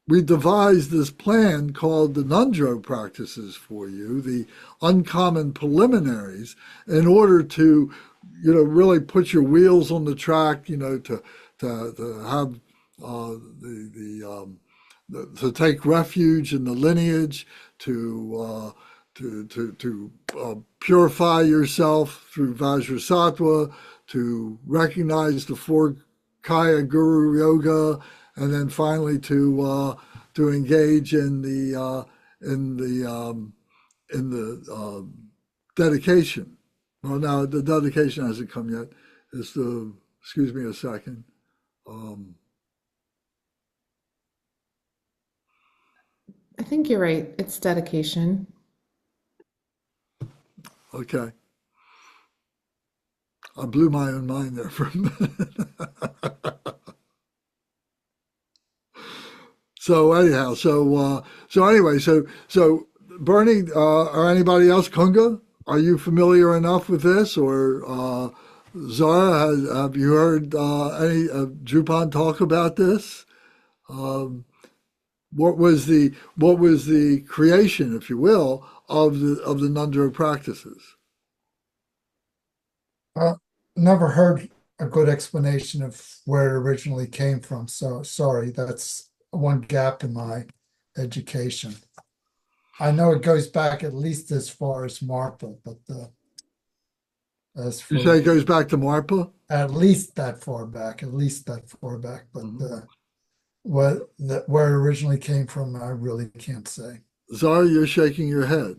we devised this plan called the Nundro practices for you, the uncommon preliminaries, in order to, really put your wheels on the track, to have to take refuge in the lineage, to purify yourself through Vajrasattva, to recognize the four Kaya Guru Yoga, and then finally to engage in the dedication. Well, now the dedication hasn't come yet. Excuse me a second. I think you're right. It's dedication. Okay. I blew my own mind there for a minute. So anyhow, so Bernie, or anybody else, Kunga, are you familiar enough with this, or Zara, have you heard any Drupan talk about this? What was the creation, if you will, of the Nundro practices? Never heard a good explanation of where it originally came from. So sorry, that's one gap in my education. I know it goes back at least as far as Marpa, but as for, You say it goes back to Marpa? at least that far back, but where it originally came from, I really can't say. Zara, you're shaking your head.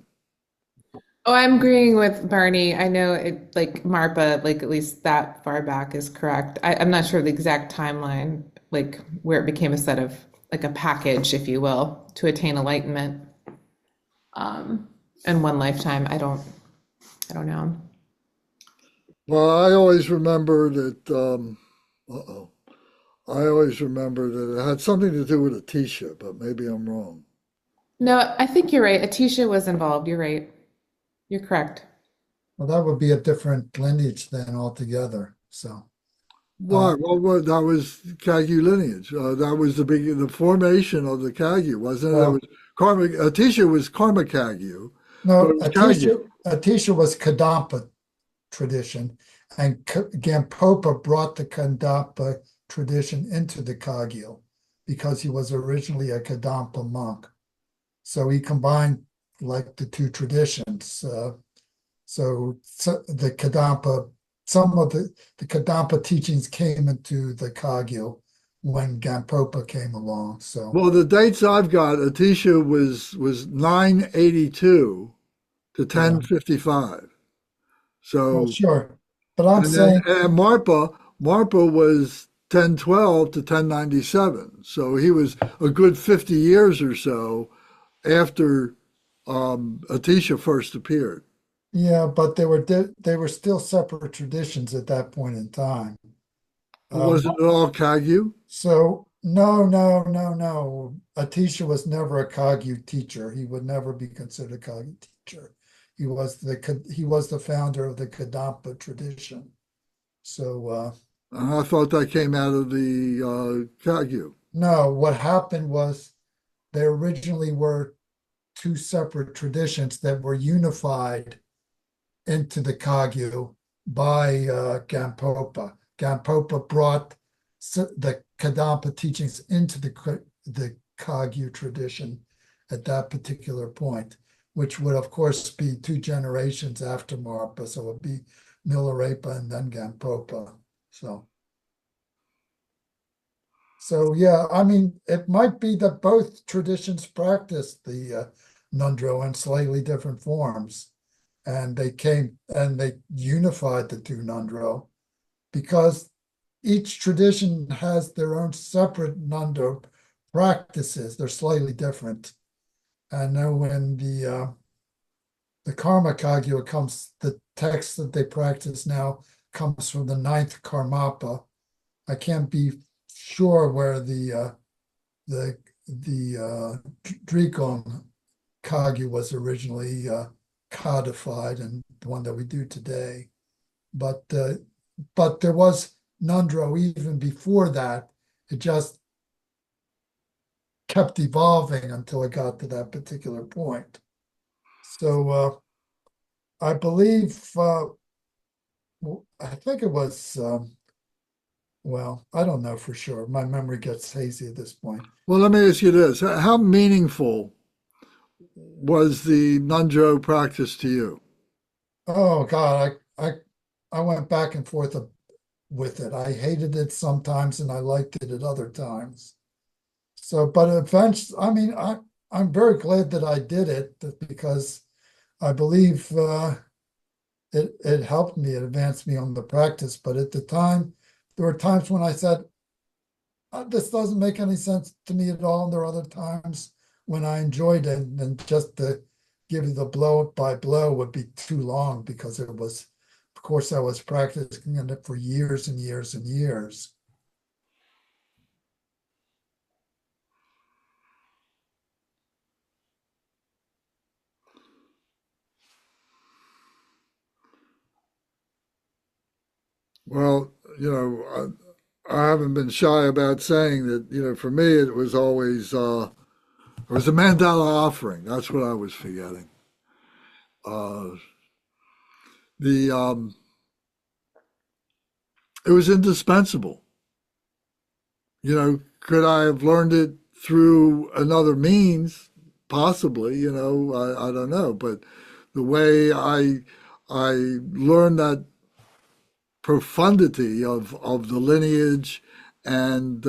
Oh, I'm agreeing with Barney. I know it, like Marpa, like at least that far back is correct. I'm not sure the exact timeline, like where it became a set of, like a package, if you will, to attain enlightenment. In one lifetime. I don't know. Well, I always remember that. I always remember that it had something to do with Atisha, but maybe I'm wrong. No, I think you're right. Atisha was involved. You're right. You're correct. Well, that would be a different lineage then altogether. So, Why? Well, that was Kagyu lineage. That was the formation of the Kagyu, wasn't it? That well, was Karma. Atisha was Karma Kagyu, but no, it was Kagyu. Atisha was Kadampa tradition, and Gampopa brought the Kadampa tradition into the Kagyu because he was originally a Kadampa monk. So he combined like the two traditions. So the Kadampa, some of the Kadampa teachings came into the Kagyu when Gampopa came along. So Well, the dates I've got, Atisha was 982 to yeah, 1055. Well, So, sure. But I'm and then saying, and Marpa was 1012 to 1097. So he was a good 50 years or so after Atisha first appeared. yeah, but they were still separate traditions at that point in time. Wasn't it all Kagyu? So no, no, no, no. Atisha was never a Kagyu teacher. He would never be considered a Kagyu teacher. He was the founder of the Kadampa tradition. So I thought that came out of the Kagyu. no, what happened was there originally were two separate traditions that were unified into the Kagyu by Gampopa. Gampopa brought the Kadampa teachings into the Kagyu tradition at that particular point, which would, of course, be two generations after Marpa. So it would be Milarepa and then Gampopa. So yeah, I mean, it might be that both traditions practiced the Nundro in slightly different forms, and they unified the two Nundro because each tradition has their own separate Nundro practices. They're slightly different. I know when the Karma Kagyu comes, the text that they practice now comes from the ninth Karmapa. I can't be sure where the Drikung Kagyu was originally codified and the one that we do today, but there was Nundro even before that. It just kept evolving until it got to that particular point. So I believe I think it was. Well, I don't know for sure. My memory gets hazy at this point. Well, let me ask you this. How meaningful was the Nundro practice to you? Oh God, I went back and forth with it. I hated it sometimes and I liked it at other times. So, but eventually, I mean, I'm very glad that I did it because I believe it helped me, it advanced me on the practice. But at the time, there were times when I said, this doesn't make any sense to me at all. And there are other times when I enjoyed it, and just to give you the blow by blow would be too long because it was, of course, I was practicing it for years and years and years. Well, I haven't been shy about saying that, for me, it was always, it was a mandala offering. That's what I was forgetting. Uh, the It was indispensable. Could I have learned it through another means? Possibly, I don't know. But the way I learned that profundity of the lineage and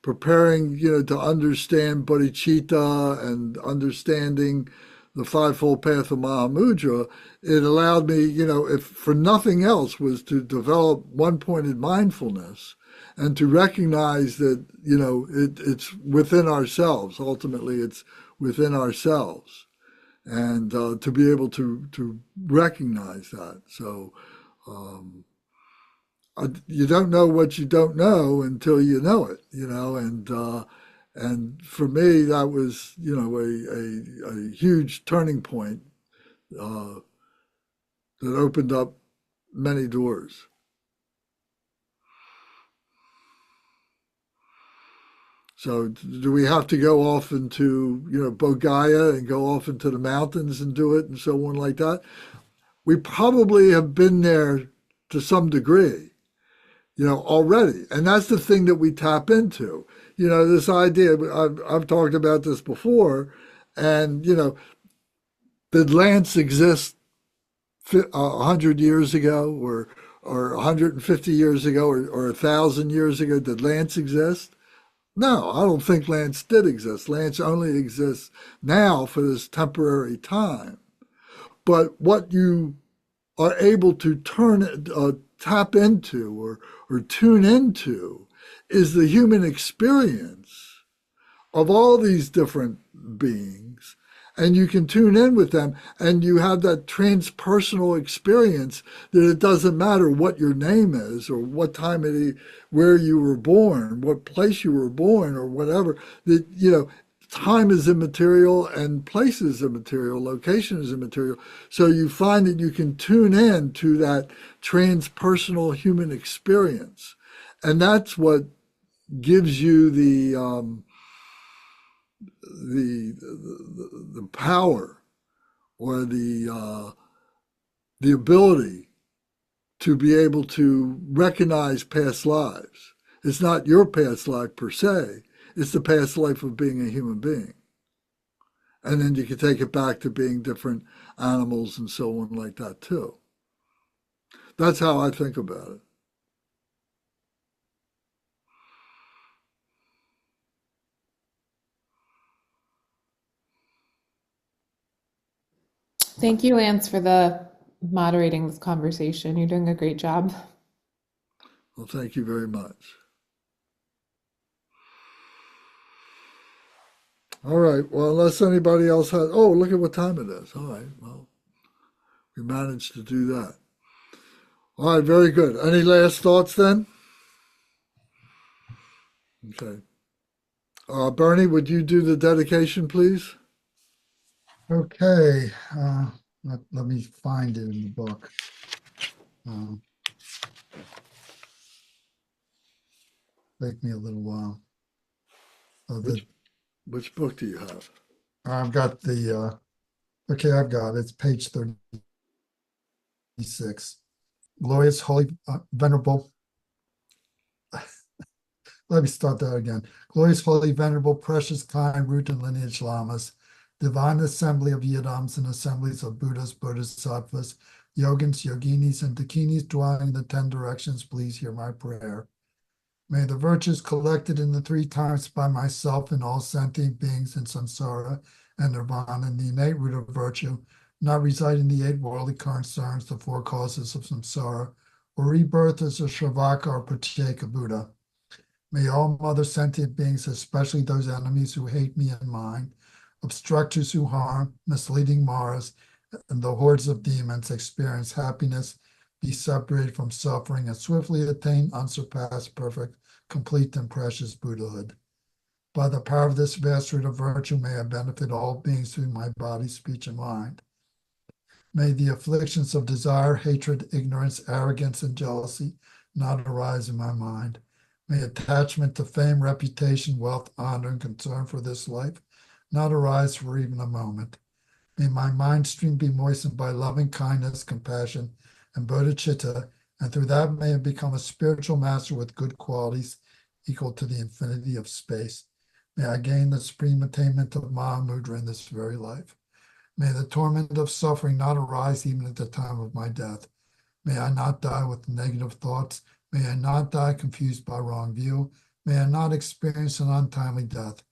preparing, to understand bodhicitta and understanding the fivefold path of Mahamudra, it allowed me, if for nothing else, was to develop one-pointed mindfulness and to recognize that, it's within ourselves. Ultimately, it's within ourselves, and to be able to recognize that. So you don't know what you don't know until you know it, and for me that was, a huge turning point that opened up many doors. So do we have to go off into, Bodhgaya and go off into the mountains and do it and so on like that? We probably have been there to some degree, already. And that's the thing that we tap into, this idea. I've talked about this before. And, did Lance exist 100 years ago or 150 years ago or 1,000 years ago? Did Lance exist? No, I don't think Lance did exist. Lance only exists now for this temporary time. But what you are able to tap into or tune into is the human experience of all these different beings. And you can tune in with them and you have that transpersonal experience that it doesn't matter what your name is or what time it is, where you were born, what place you were born or whatever, that, time is immaterial and place is immaterial, location is immaterial. So you find that you can tune in to that transpersonal human experience. And that's what gives you the power or the ability to be able to recognize past lives. It's not your past life per se, it's the past life of being a human being. And then you can take it back to being different animals and so on like that too. That's how I think about it. Thank you, Lance, for the moderating this conversation. You're doing a great job. Well, thank you very much. All right. Well, unless anybody else has, oh, look at what time it is. All right. Well, we managed to do that. All right. Very good. Any last thoughts then? Okay. Bernie, would you do the dedication, please? Okay, let me find it in the book. Take me a little while. Which book do you have? I've got the, okay, I've got it. It's page 36. Glorious, holy, venerable. Let me start that again. Glorious, holy, venerable, precious, kind, root and lineage lamas, divine assembly of yidams and assemblies of Buddhas, Bodhisattvas, yogins, yoginis, and dakinis dwelling in the 10 directions, please hear my prayer. May the virtues collected in the 3 times by myself and all sentient beings in samsara and nirvana, and the innate root of virtue, not reside in the 8 worldly concerns, the 4 causes of samsara, or rebirth as a Shravaka or Pratyeka Buddha. May all mother sentient beings, especially those enemies who hate me and mine, obstructors who harm, misleading Maras, and the hordes of demons experience happiness, be separated from suffering, and swiftly attain unsurpassed, perfect, complete, and precious Buddhahood. By the power of this vast root of virtue, may I benefit all beings through my body, speech, and mind. May the afflictions of desire, hatred, ignorance, arrogance, and jealousy not arise in my mind. May attachment to fame, reputation, wealth, honor, and concern for this life not arise for even a moment. May my mind stream be moistened by loving kindness, compassion, and bodhicitta, and through that may I become a spiritual master with good qualities equal to the infinity of space. May I gain the supreme attainment of Mahamudra in this very life. May the torment of suffering not arise even at the time of my death. May I not die with negative thoughts. May I not die confused by wrong view. May I not experience an untimely death.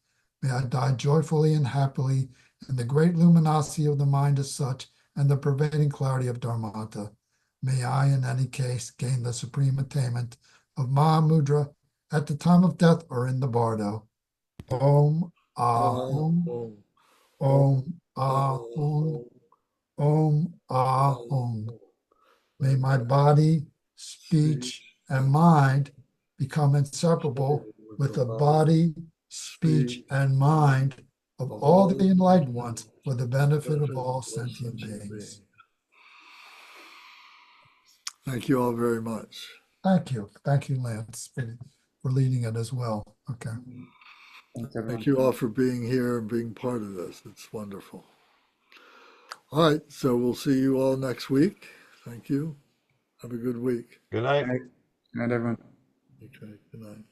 May I die joyfully and happily in the great luminosity of the mind as such and the pervading clarity of Dharmata. May I, in any case, gain the supreme attainment of Mahamudra at the time of death or in the bardo. Om Ahum, Om Ahum, Om Ahum. May my body, speech, and mind become inseparable with the body, speech, and mind of all the enlightened ones for the benefit of all sentient beings. Thank you all very much. Thank you. Thank you, Lance, for leading it as well. Okay. Thanks, everyone. Thank you all for being here and being part of this. It's wonderful. All right, so we'll see you all next week. Thank you. Have a good week. Good night. Good night, everyone. Okay, good night.